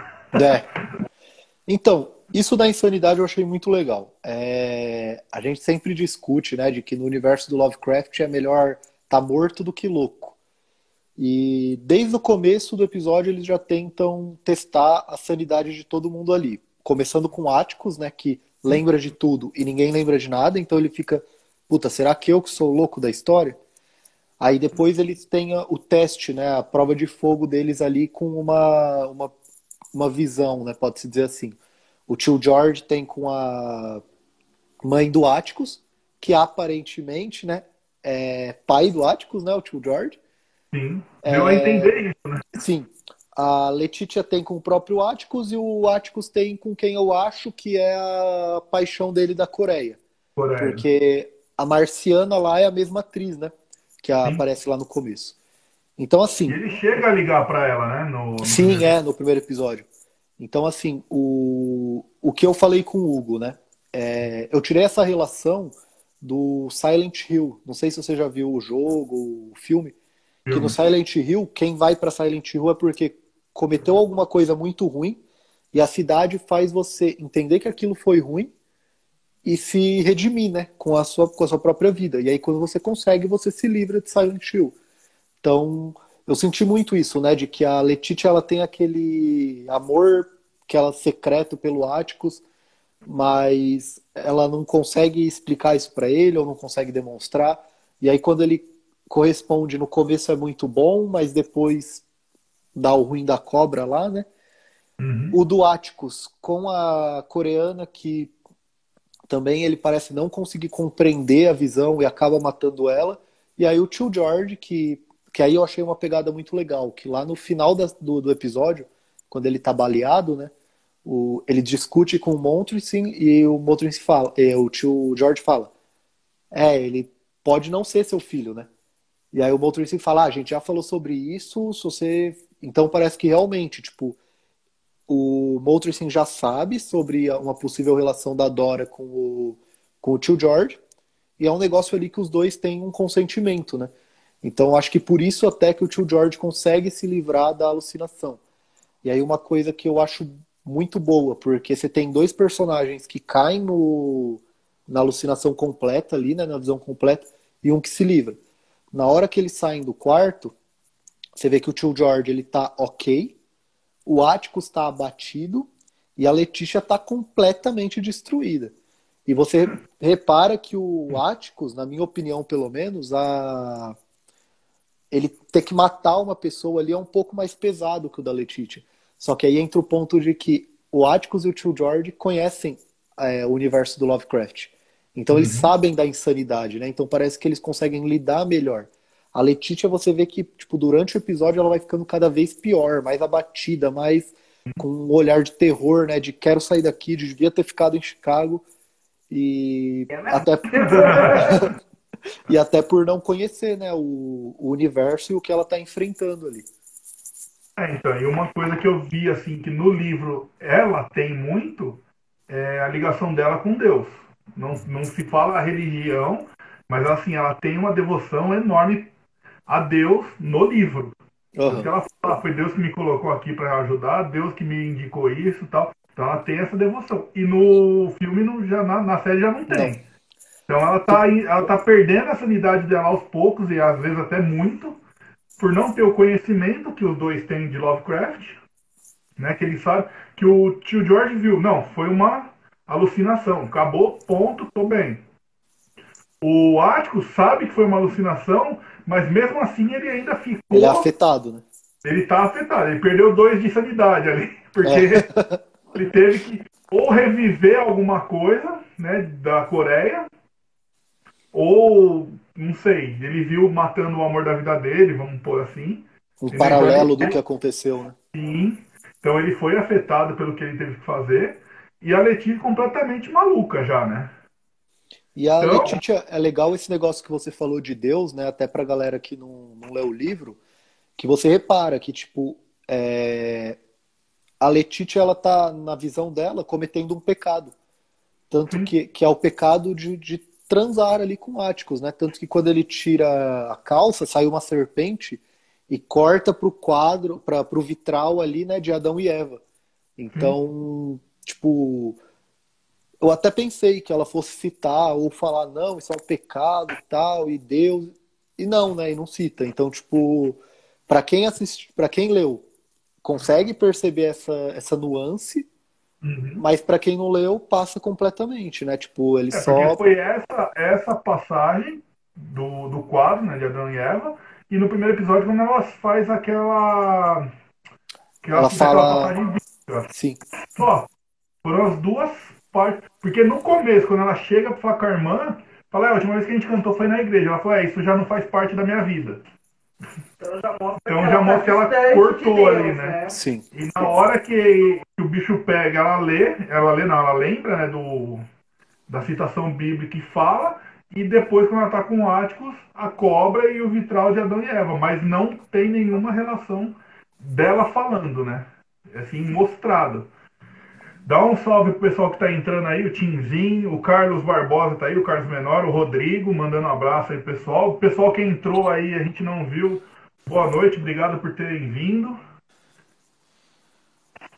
Então, isso da insanidade eu achei muito legal. A gente sempre discute, né, de que no universo do Lovecraft é melhor estar morto do que louco. E desde o começo do episódio eles já tentam testar a sanidade de todo mundo ali. Começando com Atticus, né, que lembra de tudo e ninguém lembra de nada, então ele fica, puta, será que eu que sou o louco da história? Aí depois eles têm o teste, né, a prova de fogo deles ali com uma visão, né, pode-se dizer assim. O tio George tem com a mãe do Atticus, que aparentemente, né, é pai do Atticus, né, o tio George. Sim, deu a entender isso, né? Sim. A Letitia tem com o próprio Atticus e o Atticus tem com quem eu acho que é a paixão dele da Coreia. Porque a Marciana lá é a mesma atriz, né? Que aparece lá no começo. Então, assim... E ele chega a ligar pra ela, né? Sim, no primeiro episódio. Então, assim, o que eu falei com o Hugo, né? Eu tirei essa relação do Silent Hill. Não sei se você já viu o jogo, o filme. Que no Silent Hill, quem vai pra Silent Hill é porque cometeu alguma coisa muito ruim e a cidade faz você entender que aquilo foi ruim e se redimir, né? Com a sua própria vida. E aí, quando você consegue, você se livra de Silent Hill. Então... eu senti muito isso, né? De que a Letitia, ela tem aquele amor que ela secreto pelo Atticus, mas ela não consegue explicar isso pra ele, ou não consegue demonstrar. E aí quando ele corresponde, no começo é muito bom, mas depois dá o ruim da cobra lá, né? O do Atticus com a coreana, que também ele parece não conseguir compreender a visão e acaba matando ela. E aí o tio George, que aí eu achei uma pegada muito legal, que lá no final do episódio, quando ele tá baleado, né, ele discute com o Montrissin e o Montrissin fala, o tio George fala, ele pode não ser seu filho, né? E aí o Montrissin fala, a gente já falou sobre isso, se você... Então parece que realmente, tipo, o Montrissin já sabe sobre uma possível relação da Dora com o tio George, e é um negócio ali que os dois têm um consentimento, né? Então, acho que por isso até que o tio George consegue se livrar da alucinação. E aí uma coisa que eu acho muito boa, porque você tem dois personagens que caem na alucinação completa ali, né, na visão completa, e um que se livra. Na hora que eles saem do quarto, você vê que o tio George, ele tá ok, o Atticus tá abatido, e a Letitia tá completamente destruída. E você repara que o Atticus, na minha opinião pelo menos, ele ter que matar uma pessoa ali é um pouco mais pesado que o da Letitia. Só que aí entra o ponto de que o Atticus e o tio George conhecem o universo do Lovecraft. Então eles sabem da insanidade, né? Então parece que eles conseguem lidar melhor. A Letitia, você vê que tipo, durante o episódio ela vai ficando cada vez pior, mais abatida, mais com um olhar de terror, né? De quero sair daqui, devia ter ficado em Chicago. E até por não conhecer, né, o universo e o que ela está enfrentando ali. Então, e uma coisa que eu vi, assim, que no livro ela tem muito, é a ligação dela com Deus. Não se fala a religião, mas assim, ela tem uma devoção enorme a Deus no livro. Tanto que Aham. ela fala, foi Deus que me colocou aqui para ajudar, Deus que me indicou isso e tal. Então ela tem essa devoção. E no filme, já, na série, já não Não. tem. Então ela tá perdendo a sanidade dela aos poucos, e às vezes até muito, por não ter o conhecimento que os dois têm de Lovecraft, né? Que ele sabe que o tio George viu. Não, foi uma alucinação. Acabou, ponto, tô bem. O Ático sabe que foi uma alucinação, mas mesmo assim ele ainda Ele é ficou. afetado, né? Ele tá afetado, ele perdeu 2 de sanidade ali, porque É. ele teve que ou reviver alguma coisa, né, da Coreia, ou, não sei, ele viu matando o amor da vida dele, vamos pôr assim, Um entendeu? Então paralelo do que aconteceu, né? sim, então ele foi afetado pelo que ele teve que fazer, e a Letícia completamente maluca já, né? E a Então, Letícia, é legal esse negócio que você falou de Deus, né? Até pra galera que não leu o livro, que você repara que, tipo, a Letícia, ela tá, na visão dela, cometendo um pecado. Tanto sim, que é o pecado de transar ali com Áticos, né? Tanto que quando ele tira a calça, sai uma serpente e corta pro quadro, pro vitral ali, né, de Adão e Eva. sim. Então, tipo, eu até pensei que ela fosse citar ou falar, não, isso é um pecado e tal, e Deus. E não, né? E não cita. Então, tipo, para quem assiste, para quem leu, consegue perceber essa nuance, Uhum. mas para quem não leu, passa completamente, né? Tipo, ele É, porque só. foi essa passagem do quadro, né, de Adão e Eva, e no primeiro episódio quando ela faz que ela Ela fiz aquela fala. passagem bíblica. Sim. Só, foram as duas partes. Porque no começo, quando ela chega pra falar com a irmã, fala, a última vez que a gente cantou foi na igreja. Ela falou, isso já não faz parte da minha vida. Então já mostra que Então já ela tá mostra que ela distante de cortou ali, Deus, né? né? Sim. E na hora que o bicho pega, ela lembra, né, da citação bíblica que fala, e depois, quando ela está com Áticos, a cobra e o vitral de Adão e Eva, mas não tem nenhuma relação dela falando, né? Assim, mostrado. Dá um salve pro pessoal que tá entrando aí, o Tinzinho, o Carlos Barbosa tá aí, o Carlos Menor, o Rodrigo, mandando um abraço aí, pessoal. O pessoal que entrou aí, a gente não viu. Boa noite, obrigado por terem vindo.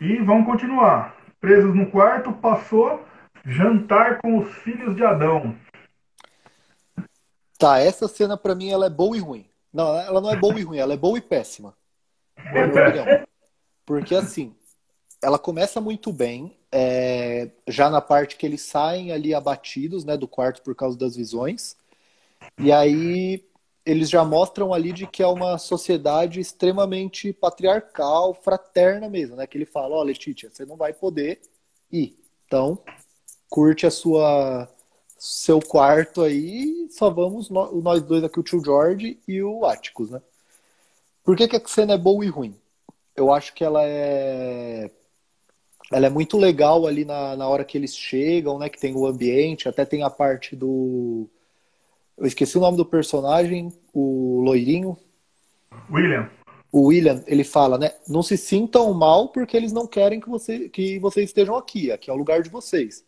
E vamos continuar. Presos no quarto, passou jantar com os filhos de Adão. Tá, essa cena pra mim ela é boa e ruim. Não, ela não é boa e ruim, ela é boa e péssima, na Foi minha opinião. péssimo. Porque assim, ela começa muito bem, já na parte que eles saem ali abatidos, né, do quarto por causa das visões. E aí eles já mostram ali de que é uma sociedade extremamente patriarcal, fraterna mesmo, né? Que ele fala, ó, Letícia, você não vai poder ir. Então, curte a seu quarto aí, só vamos nós dois aqui, o tio George e o Atticus, né? Por que a cena é boa e ruim? Eu acho que ela é muito legal ali na hora que eles chegam, né? Que tem o ambiente, até tem a parte do. Eu esqueci o nome do personagem, o loirinho. William. O William, ele fala, né? Não se sintam mal porque eles não querem que vocês estejam aqui. Aqui é o lugar de vocês.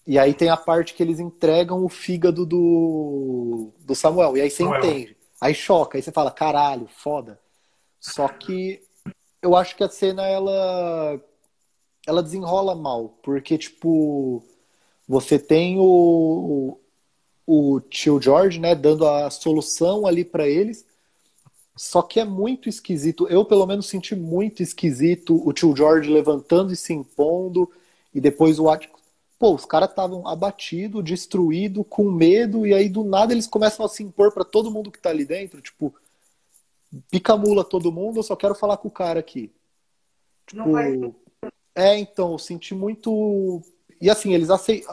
E aí tem a parte que eles entregam o fígado do Samuel. E aí você Samuel. entende. Aí choca. Aí você fala, caralho, foda. Só que eu acho que a cena, ela desenrola mal. Porque, tipo, você tem o tio George, né, dando a solução ali pra eles. Só que é muito esquisito. Eu, pelo menos, senti muito esquisito o tio George levantando e se impondo. E depois o Atticus. Pô, os caras estavam abatidos, destruídos, com medo. E aí, do nada, eles começam a se impor pra todo mundo que tá ali dentro. Tipo, pica a mula todo mundo, eu só quero falar com o cara aqui. Não faz. Tipo, então, eu senti muito. E assim,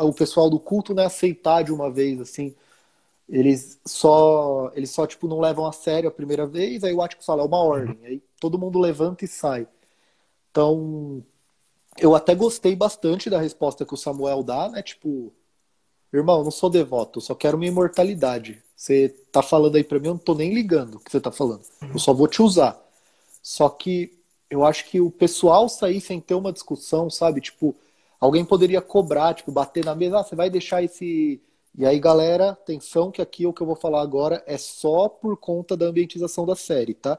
o pessoal do culto, né, aceitar de uma vez, assim. Eles só tipo, não levam a sério a primeira vez, aí o Atticus fala, é uma ordem. Aí todo mundo levanta e sai. Então, eu até gostei bastante da resposta que o Samuel dá, né? Tipo, irmão, eu não sou devoto, eu só quero minha imortalidade. Você tá falando aí pra mim, eu não tô nem ligando o que você tá falando. Eu só vou te usar. Só que eu acho que o pessoal sair sem ter uma discussão, sabe? Tipo, alguém poderia cobrar, tipo, bater na mesa, você vai deixar esse. E aí, galera, atenção que aqui o que eu vou falar agora é só por conta da ambientização da série, tá?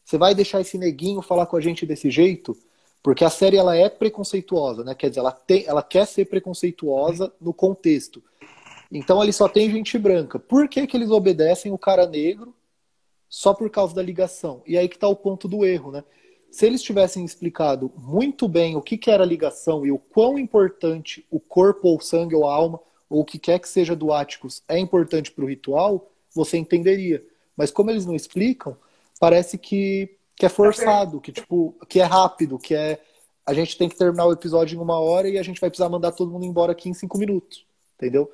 Você vai deixar esse neguinho falar com a gente desse jeito? Porque a série ela é preconceituosa, né? Quer dizer, ela quer ser preconceituosa no contexto. Então ele só tem gente branca. Por que que eles obedecem o cara negro só por causa da ligação? E aí que tá o ponto do erro, né? Se eles tivessem explicado muito bem o que que era a ligação e o quão importante o corpo ou o sangue ou a alma ou o que quer que seja do Atticus é importante para o ritual, você entenderia. Mas como eles não explicam, parece que é forçado, que tipo, que é rápido, que é a gente tem que terminar o episódio em 1 hora e a gente vai precisar mandar todo mundo embora aqui em 5 minutos, entendeu?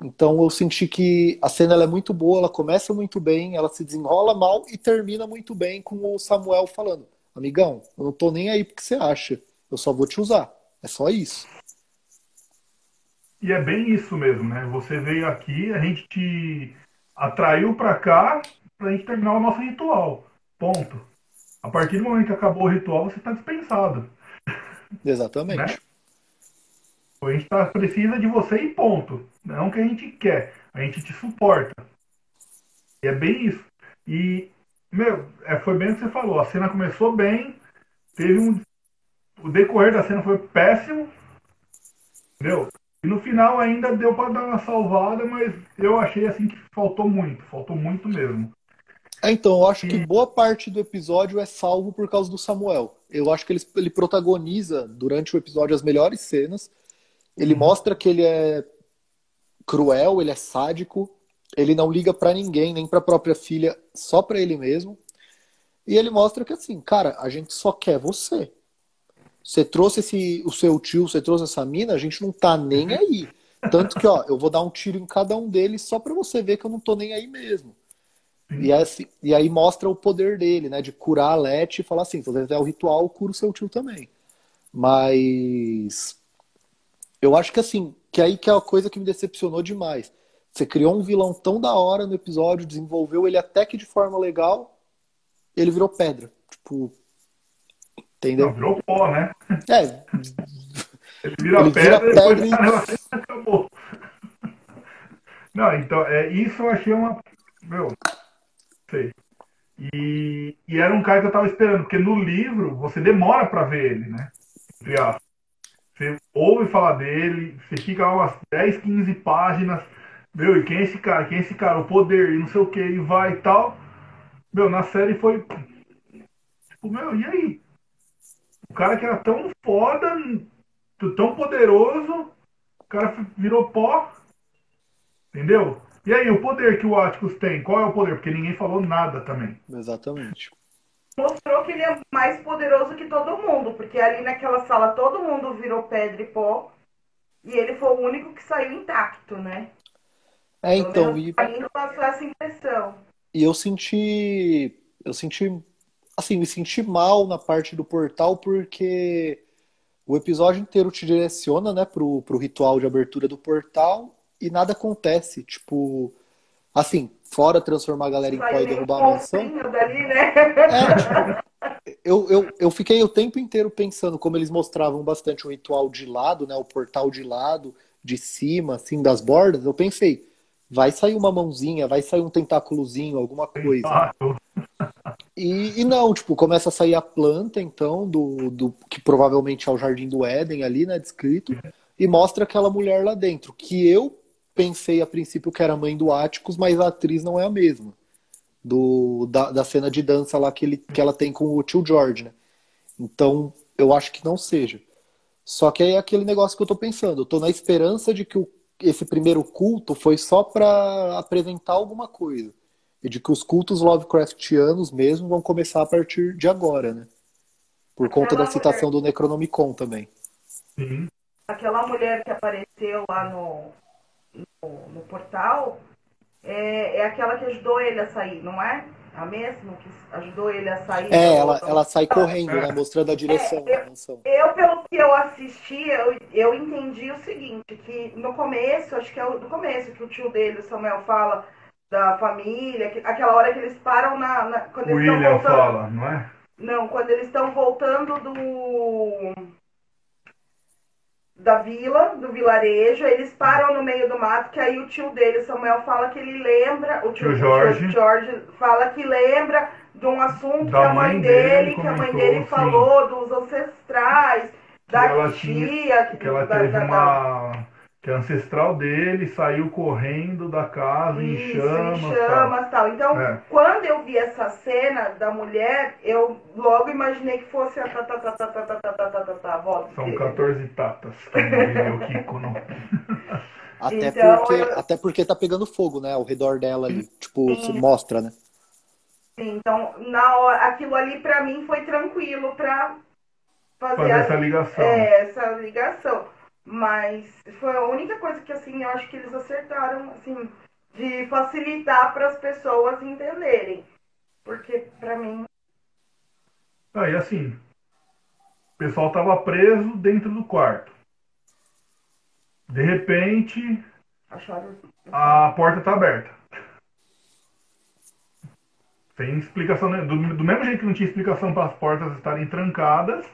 Então eu senti que a cena ela é muito boa, ela começa muito bem, ela se desenrola mal e termina muito bem com o Samuel falando: amigão, eu não tô nem aí porque você acha, eu só vou te usar. É só isso. E é bem isso mesmo, né? Você veio aqui, a gente te atraiu pra cá pra gente terminar o nosso ritual. Ponto. A partir do momento que acabou o ritual, você tá dispensado, né? Exatamente. A gente precisa de você e ponto. Não o que a gente quer. A gente te suporta. E é bem isso. E, meu, foi bem o que você falou. A cena começou bem, teve um. O decorrer da cena foi péssimo, entendeu? E no final ainda deu pra dar uma salvada, mas eu achei assim que faltou muito mesmo. Então, eu acho que E, boa parte do episódio é salvo por causa do Samuel. Eu acho que ele protagoniza durante o episódio as melhores cenas. Ele mostra que ele é cruel, ele é sádico, ele não liga pra ninguém, nem pra própria filha, só pra ele mesmo. E ele mostra que assim, cara, a gente só quer você. Você trouxe o seu tio, você trouxe essa mina, a gente não tá nem aí. Tanto que, ó, eu vou dar um tiro em cada um deles só pra você ver que eu não tô nem aí mesmo. E aí mostra o poder dele, né? De curar a Leti e falar assim, se você fizer o ritual, cura o seu tio também. Mas eu acho que assim, que aí que é a coisa que me decepcionou demais. Você criou um vilão tão da hora no episódio, desenvolveu ele até que de forma legal, ele virou pedra. Tipo, não, entendeu? virou pó, né? É, Ele vira ele vira pedra e depois pedra e acabou. Não, então, isso eu achei uma. Meu, sei. E era um cara que eu tava esperando, porque no livro você demora pra ver ele, né? Entre aspas. Você ouve falar dele, você fica umas 10, 15 páginas. Meu, e quem é esse cara? Quem é esse cara? O poder, e não sei o que, e vai e tal. Meu, na série foi. Tipo, meu, e aí? O cara que era tão foda, tão poderoso, o cara virou pó, entendeu? E aí, o poder que o Atticus tem? Qual é o poder? Porque ninguém falou nada também. exatamente. Mostrou que ele é mais poderoso que todo mundo, porque ali naquela sala todo mundo virou pedra e pó, e ele foi o único que saiu intacto, né? Pelo Então, menos pra mim passou essa impressão. e eu senti, assim, me senti mal na parte do portal porque o episódio inteiro te direciona, né, pro ritual de abertura do portal e nada acontece. Tipo, assim, fora transformar a galera em pó Saiu e nem um derrubar a mansão. monstrinho dali, né? Tipo, eu fiquei o tempo inteiro pensando como eles mostravam bastante o ritual de lado, né, o portal de lado, de cima, assim, das bordas. Eu pensei, vai sair uma mãozinha, vai sair um tentáculozinho, alguma coisa. Exato. E não, tipo, começa a sair a planta, então, do que provavelmente é o Jardim do Éden ali, né, descrito, e mostra aquela mulher lá dentro, que eu pensei a princípio que era a mãe do Atticus, mas a atriz não é a mesma, da cena de dança lá que ela tem com o tio George, né? Então, eu acho que não seja. Só que aí é aquele negócio que eu tô pensando, eu tô na esperança de que esse primeiro culto foi só pra apresentar alguma coisa. E de que os cultos Lovecraftianos mesmo vão começar a partir de agora, né? Por conta da Aquela mulher, citação do Necronomicon também. Sim. aquela mulher que apareceu lá no portal é aquela que ajudou ele a sair, não é? A mesma que ajudou ele a sair É, do. ela sai correndo, né? É. Mostrando a direção da mansão. Pelo que eu assisti, eu entendi o seguinte, que no começo, acho que é do começo que o tio dele, o Samuel, fala da família, aquela hora que eles param quando O eles estão William voltando. fala, não é? Não, quando eles estão voltando da vila, do vilarejo, eles param no meio do mato, que aí o tio dele, o Samuel, fala que ele lembra, o Tio Jorge. George fala que lembra de um assunto que Da a mãe mãe dele, dele que a mãe comentou, dele sim. falou dos ancestrais, Que da ela tia, que ela teve que a ancestral dele saiu correndo da casa em isso, em chamas, tal. chamas, tal. Então, É, quando eu vi essa cena da mulher, eu logo imaginei que fosse a avó são dele. 14 tatas, como diria o Kiko, não. Então, Até porque tá pegando fogo, né? Ao redor dela ali. Tipo, se mostra, né? então, na hora, aquilo ali pra mim foi tranquilo pra fazer Fazer essa ligação. essa ligação. Mas foi a única coisa que, assim, eu acho que eles acertaram, assim, de facilitar para as pessoas entenderem. Porque, pra mim... Aí, assim, o pessoal tava preso dentro do quarto. De repente, Acharam... a porta tá aberta. Sem explicação, né? Do mesmo jeito que não tinha explicação para as portas estarem trancadas,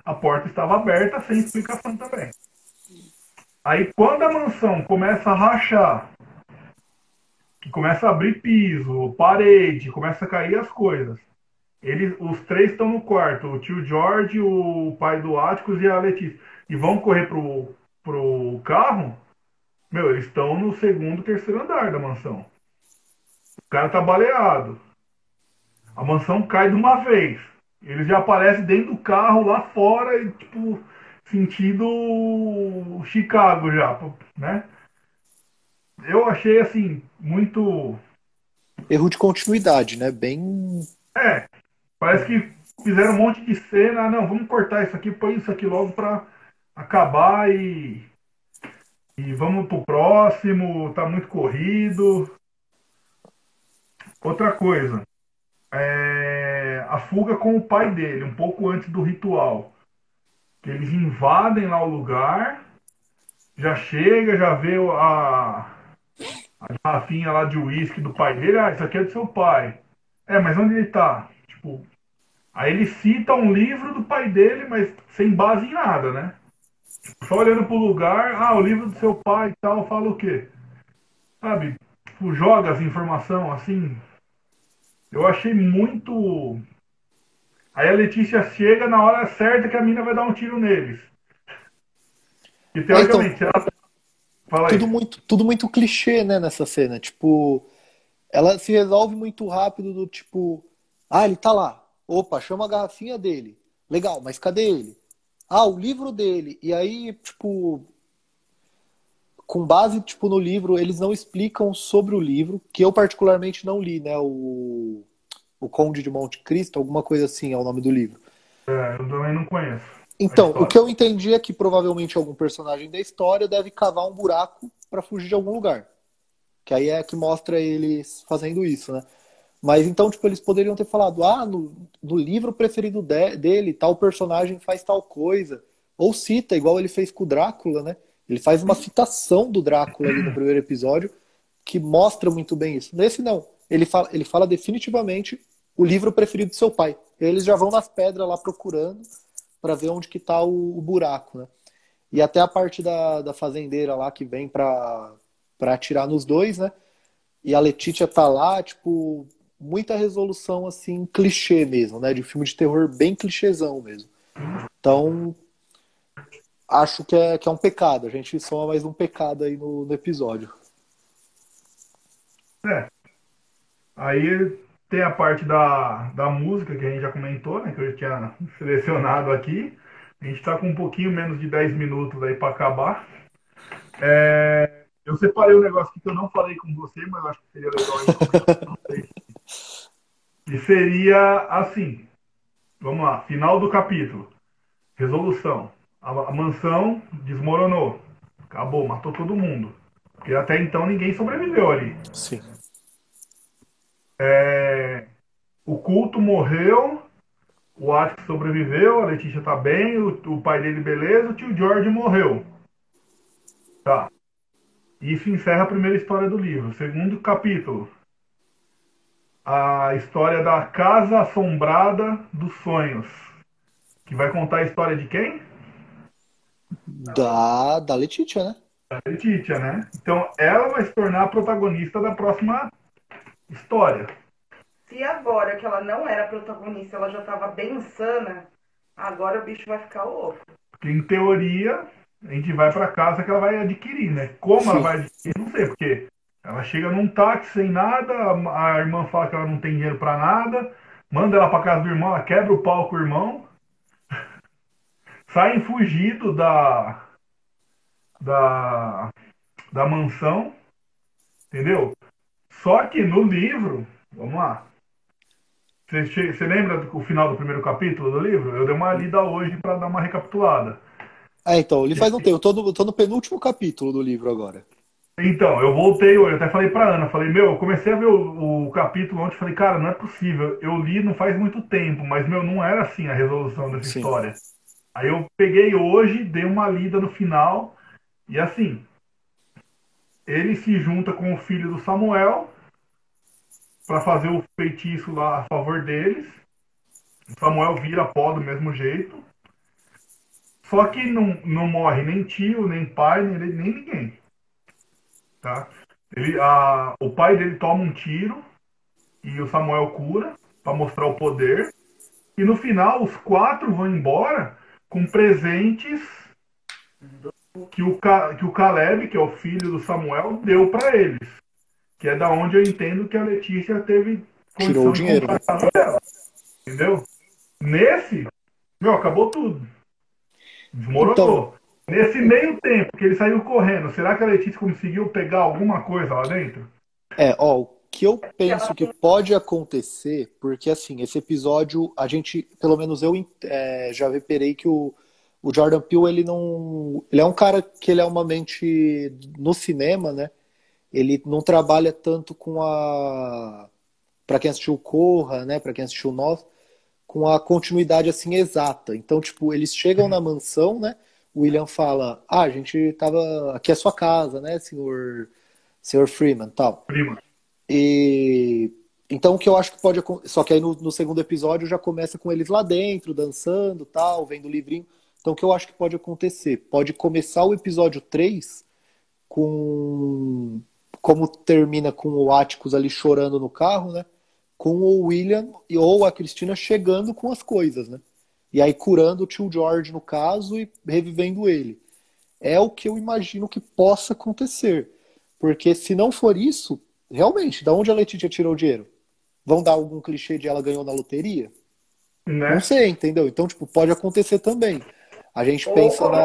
a porta estava aberta sem explicação também. Aí quando a mansão começa a rachar, que começa a abrir piso, parede, começa a cair as coisas. Os três estão no quarto, o tio George, o pai do Atticus e a Letícia. E vão correr pro carro. Meu, eles estão no segundo, terceiro andar da mansão. O cara tá baleado. A mansão cai de uma vez. Eles já aparecem dentro do carro, lá fora, e, tipo, sentido Chicago já, né? Eu achei, assim, muito... Erro de continuidade, né? Bem. É, parece que fizeram um monte de cena. Não, vamos cortar isso aqui, põe isso aqui logo pra acabar e vamos pro próximo, tá muito corrido. Outra coisa, a fuga com o pai dele, um pouco antes do ritual. Que eles invadem lá o lugar, já chega, já vê a garrafinha lá de uísque do pai dele. Ah, isso aqui é do seu pai. É, mas onde ele tá? Tipo, aí ele cita um livro do pai dele, mas sem base em nada, né? Só olhando pro lugar, ah, o livro do seu pai e tal, fala o quê? Sabe? Tipo, joga as informações assim. Eu achei muito. Aí a Letícia chega na hora certa que a mina vai dar um tiro neles. E Então, teoricamente, ela. Fala aí. tudo muito clichê, né, nessa cena. Tipo, ela se resolve muito rápido do tipo, ah, ele tá lá. Opa, chama a garrafinha dele. Legal, mas cadê ele? Ah, o livro dele. E aí, tipo, com base, tipo, no livro, eles não explicam sobre o livro, que eu particularmente não li, né? O Conde de Monte Cristo, alguma coisa assim é o nome do livro. É, eu também não conheço a Então, o história. que eu entendi é que provavelmente algum personagem da história deve cavar um buraco para fugir de algum lugar. Que aí é que mostra eles fazendo isso, né? Mas então, tipo, eles poderiam ter falado, ah, no livro preferido dele, tal personagem faz tal coisa. Ou cita, igual ele fez com o Drácula, né? Ele faz uma citação do Drácula ali no primeiro episódio, que mostra muito bem isso. Nesse não. Ele fala definitivamente o livro preferido do seu pai. Eles já vão nas pedras lá procurando para ver onde que tá o buraco, né? E até a parte da fazendeira lá que vem para atirar nos dois, né? E a Letitia tá lá, tipo, muita resolução assim, clichê mesmo, né? De filme de terror bem clichêzão mesmo. Então, acho que é um pecado. A gente soma mais um pecado aí no episódio. É. Aí tem a parte da música que a gente já comentou, né? Que eu tinha selecionado aqui. A gente tá com um pouquinho menos de 10 minutos aí para acabar. Eu separei um negócio aqui que eu não falei com você, mas acho que seria legal a gente comentar com vocês. E seria assim. Vamos lá, final do capítulo. Resolução. A mansão desmoronou. Acabou, matou todo mundo. Porque até então ninguém sobreviveu ali. Sim. O culto morreu, o Atticus sobreviveu, a Letícia tá bem, o pai dele beleza, o tio George morreu. Tá. Isso encerra a primeira história do livro. Segundo capítulo. A história da Casa Assombrada dos Sonhos. Que vai contar a história de quem? Da Letitia, né? Da Letícia, né? Então ela vai se tornar a protagonista da próxima história. Se agora que ela não era protagonista, ela já tava bem insana, agora o bicho vai ficar louco. Porque, em teoria, a gente vai pra casa que ela vai adquirir, né? Como ela Sim. vai adquirir, não sei, porque ela chega num táxi sem nada, a irmã fala que ela não tem dinheiro pra nada, manda ela pra casa do irmão, ela quebra o pau com o irmão, saem fugido da, da mansão, entendeu? Só que no livro, vamos lá. Você lembra do final do primeiro capítulo do livro? Eu dei uma lida hoje pra dar uma recapitulada. Então, ele faz um tempo. Eu tô no penúltimo capítulo do livro agora. Então, eu voltei hoje, eu até falei pra Ana, falei, meu, eu comecei a ver o capítulo ontem, falei, cara, não é possível, eu li não faz muito tempo, mas, meu, não era assim a resolução dessa Sim. história. Aí eu peguei hoje, dei uma lida no final, e assim, ele se junta com o filho do Samuel pra fazer o feitiço lá a favor deles, o Samuel vira pó do mesmo jeito, só que não morre nem tio, nem pai, nem ninguém, tá? O pai dele toma um tiro, e o Samuel cura para mostrar o poder. E no final, os quatro vão embora com presentes que o Caleb, que é o filho do Samuel, deu para eles. Que é da onde eu entendo que a Letícia teve Tirou o condição de dinheiro, comprar né? a casa dela. Entendeu? Nesse, meu, acabou tudo. Então, Desmoronou. Nesse meio tempo que ele saiu correndo, será que a Letícia conseguiu pegar alguma coisa lá dentro? o que eu Que ela penso que tem pode acontecer, porque assim, esse episódio, a gente, pelo menos eu já reparei que o Jordan Peele, ele não. Ele é um cara que ele é uma mente no cinema, né? Ele não trabalha tanto com a. Pra quem assistiu Corra, né? Pra quem assistiu Nós, com a continuidade assim exata. Então, tipo, eles chegam na mansão, né? O William fala: "Ah, a gente tava aqui é a sua casa, né, senhor Freeman, tal". Prima. E então o que eu acho que só que aí no segundo episódio já começa com eles lá dentro, dançando, tal, vendo o livrinho. Então o que eu acho que pode acontecer? Pode começar o episódio 3 com como termina com o Atticus ali chorando no carro, né? Com o William ou a Cristina chegando com as coisas, né? E aí curando o tio George no caso e revivendo ele. É o que eu imagino que possa acontecer. Porque se não for isso, realmente, da onde a Letícia tirou o dinheiro? Vão dar algum clichê de ela ganhou na loteria? Não Né? sei, entendeu? Então, tipo, pode acontecer também. A gente ou pensa como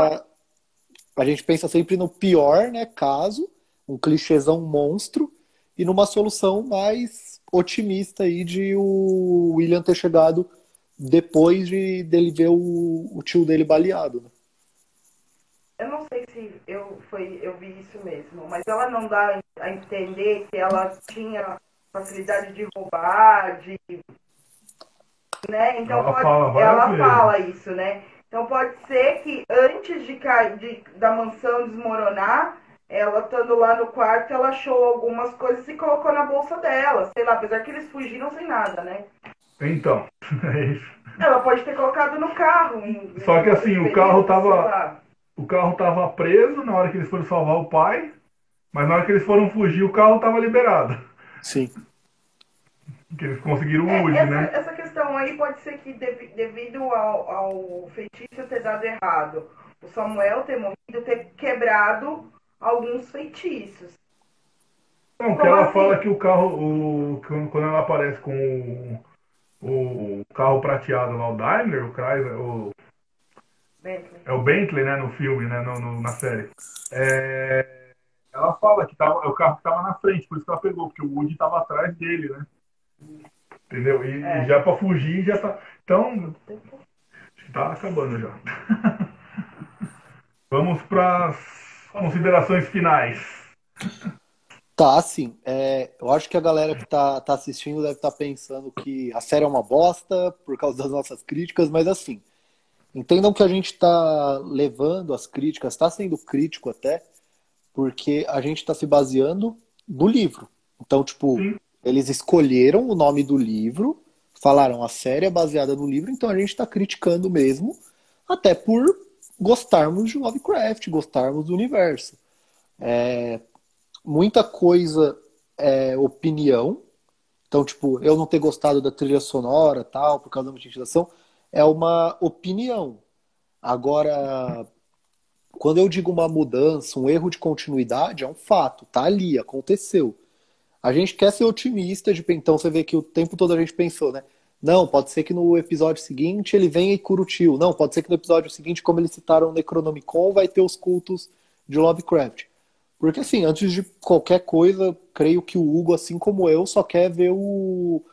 a gente pensa sempre no pior, né, caso, um clichêzão monstro, e numa solução mais otimista aí de o William ter chegado depois dele ver o tio dele baleado, né? eu não sei se eu vi isso mesmo, mas ela não dá a entender que ela tinha facilidade de roubar, né? Então Ela fala várias ela vezes. fala isso, né? Então pode ser que antes de cair, da mansão desmoronar, ela estando lá no quarto, ela achou algumas coisas e colocou na bolsa dela, sei lá, apesar que eles fugiram sem nada, né? Então, é isso. Ela pode ter colocado no carro, Só que assim, o carro sei tava, lá. o carro tava preso na hora que eles foram salvar o pai, mas na hora que eles foram fugir, o carro tava liberado. Sim. Que eles conseguiram o É, Woody, né? essa questão aí pode ser que devido ao feitiço ter dado errado, o Samuel ter morrido, ter quebrado alguns feitiços. Não, que Como ela assim? fala que o carro, quando ela aparece com o carro prateado lá, o Daimler, o Chrysler, Bentley. é o Bentley, né, no filme, né, na série. Ela fala que tava, é o carro que tava na frente, por isso que ela pegou, porque o Woody tava atrás dele, né? Entendeu? E É. já pra fugir, já tá. Então, acho que tá acabando já. Vamos para as considerações finais. Tá, assim, eu acho que a galera que tá assistindo deve estar pensando que a série é uma bosta por causa das nossas críticas, mas assim, entendam que a gente está levando as críticas, está sendo crítico até, porque a gente está se baseando no livro. Então, tipo, Sim. eles escolheram o nome do livro, falaram a série é baseada no livro, então a gente está criticando mesmo, até por gostarmos de Lovecraft, gostarmos do universo. Muita coisa é opinião, Então, tipo, eu não ter gostado da trilha sonora, tal, por causa da monetização, é uma opinião. Agora, quando eu digo uma mudança, um erro de continuidade, é um fato, tá ali, aconteceu. A gente quer ser otimista, então você vê que o tempo todo a gente pensou, né? Não, pode ser que no episódio seguinte ele venha e cura o tio. Não, pode ser que no episódio seguinte, como eles citaram o Necronomicon, vai ter os cultos de Lovecraft. Porque assim, antes de qualquer coisa, creio que o Hugo, assim como eu, só quer ver o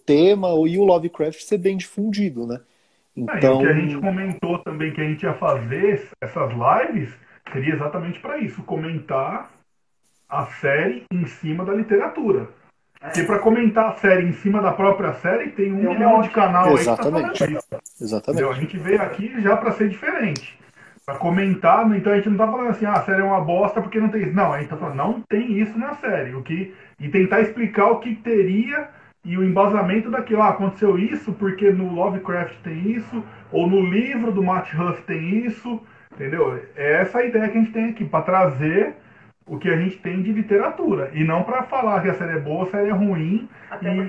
tema e o Lovecraft ser bem difundido, né? E o que a gente Então, comentou também que a gente ia fazer, essas lives, seria exatamente para isso, comentar a série em cima da literatura. Porque para comentar a série em cima da própria série, tem um milhão de canal aí que tá fazendo exatamente. isso. Entendeu? A Exatamente. gente veio aqui já para ser diferente. Para comentar, então a gente não tá falando assim, a série é uma bosta porque não tem isso. Não, a gente tá falando, não tem isso na série. E tentar explicar o que teria e o embasamento daquilo. Ah, aconteceu isso porque no Lovecraft tem isso, ou no livro do Matt Huff tem isso, entendeu? É essa a ideia que a gente tem aqui, para trazer o que a gente tem de literatura. E não para falar que a série é boa, a série é ruim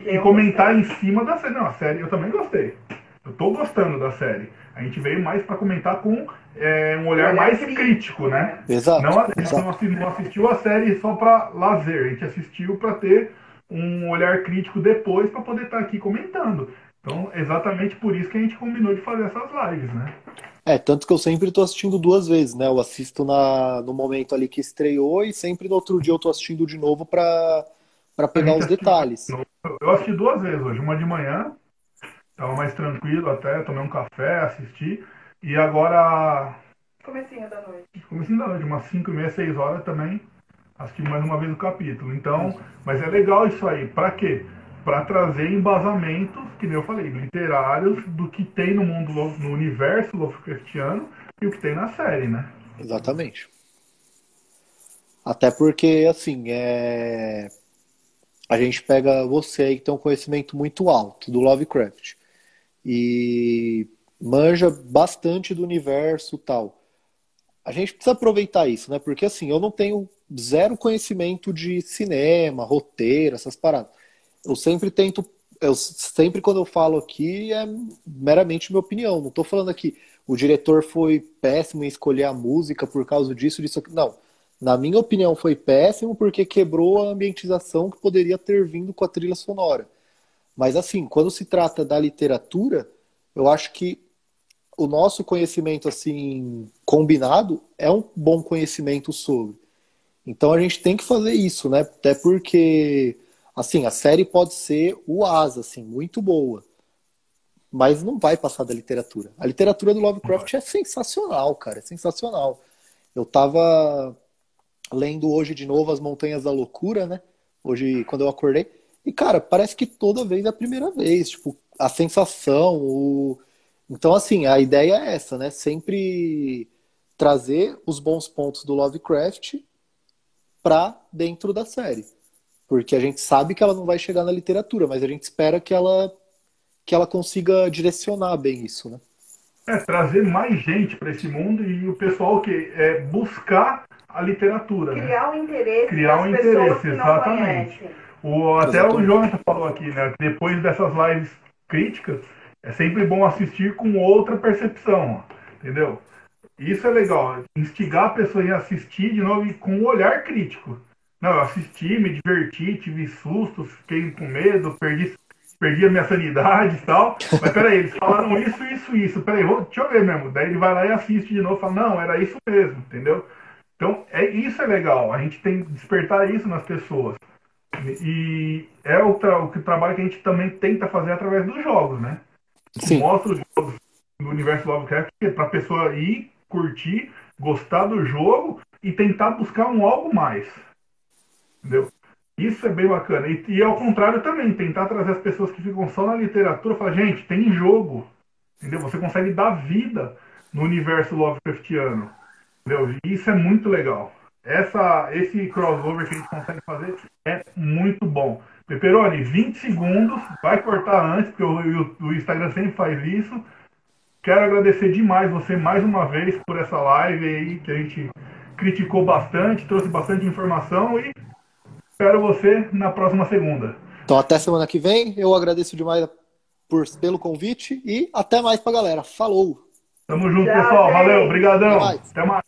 e comentar em cima da série. Não, a série eu também gostei. Eu tô gostando da série. A gente veio mais para comentar com um olhar mais crítico, né? Exato. Não, a gente não assistiu a série só para lazer, a gente assistiu para ter um olhar crítico depois para poder estar aqui comentando. Então, exatamente por isso que a gente combinou de fazer essas lives, né? Tanto que eu sempre tô assistindo duas vezes, né? Eu assisto no momento ali que estreou e sempre no outro dia eu tô assistindo de novo pra A pegar gente os assistiu, detalhes. eu assisti duas vezes hoje, uma de manhã, tava mais tranquilo até, tomei um café, assisti, e agora, comecinho da noite, umas 5h30, 6 horas também, assisti mais uma vez o capítulo. Então, mas é legal isso aí. Para quê? Para trazer embasamentos, que nem eu falei, literários do que tem no mundo, no universo Lovecraftiano e o que tem na série, né? Exatamente. Até porque, assim, a gente pega você aí que tem um conhecimento muito alto do Lovecraft e manja bastante do universo e tal. A gente precisa aproveitar isso, né? Porque assim, eu não tenho zero conhecimento de cinema, roteiro, essas paradas. Eu sempre tento, eu sempre quando eu falo aqui é meramente minha opinião. Não estou falando aqui o diretor foi péssimo em escolher a música por causa disso, disso aqui. Não. Na minha opinião foi péssimo porque quebrou a ambientização que poderia ter vindo com a trilha sonora. Mas assim, quando se trata da literatura, eu acho que o nosso conhecimento assim combinado é um bom conhecimento sobre. Então a gente tem que fazer isso, né? Até porque assim, a série pode ser o asa assim, muito boa, mas não vai passar da literatura. A literatura do Lovecraft é sensacional, cara, é sensacional. Eu tava lendo hoje de novo As Montanhas da Loucura, né? Hoje quando eu acordei, e cara, parece que toda vez é a primeira vez, tipo, a sensação, então, assim, a ideia é essa, né? Sempre trazer os bons pontos do Lovecraft para dentro da série. Porque a gente sabe que ela não vai chegar na literatura, mas a gente espera que ela consiga direcionar bem isso, né? Trazer mais gente para esse mundo e o pessoal que buscar a literatura, criar né? um interesse Criar um interesse, exatamente. Até o Exatamente. Jonathan falou aqui, né? Depois dessas lives críticas, é sempre bom assistir com outra percepção, entendeu? Isso é legal, instigar a pessoa a assistir de novo e com um olhar crítico. Não, eu assisti, me diverti, tive sustos, fiquei com medo, perdi a minha sanidade e tal. Mas peraí, eles falaram isso, isso, isso. Peraí, deixa eu ver mesmo. Daí ele vai lá e assiste de novo e fala, não, era isso mesmo, entendeu? Então, isso é legal. A gente tem que despertar isso nas pessoas. E é o trabalho que a gente também tenta fazer através dos jogos, né? Sim, Mostra os jogos do universo Lovecraft para a pessoa ir, curtir, gostar do jogo e tentar buscar um algo mais. Entendeu? Isso é bem bacana. E ao contrário também, tentar trazer as pessoas que ficam só na literatura e falar, gente, tem jogo. Entendeu? Você consegue dar vida no universo Lovecraftiano. Entendeu? E isso é muito legal. Esse crossover que a gente consegue fazer é muito bom. Pepperoni, 20 segundos, vai cortar antes, porque o Instagram sempre faz isso. Quero agradecer demais você mais uma vez por essa live aí, que a gente criticou bastante, trouxe bastante informação e espero você na próxima segunda. Então, até semana que vem. Eu agradeço demais pelo convite e até mais pra galera. Falou! Tamo junto, Tchau, pessoal. gente. Valeu, Até obrigadão. mais. Até mais.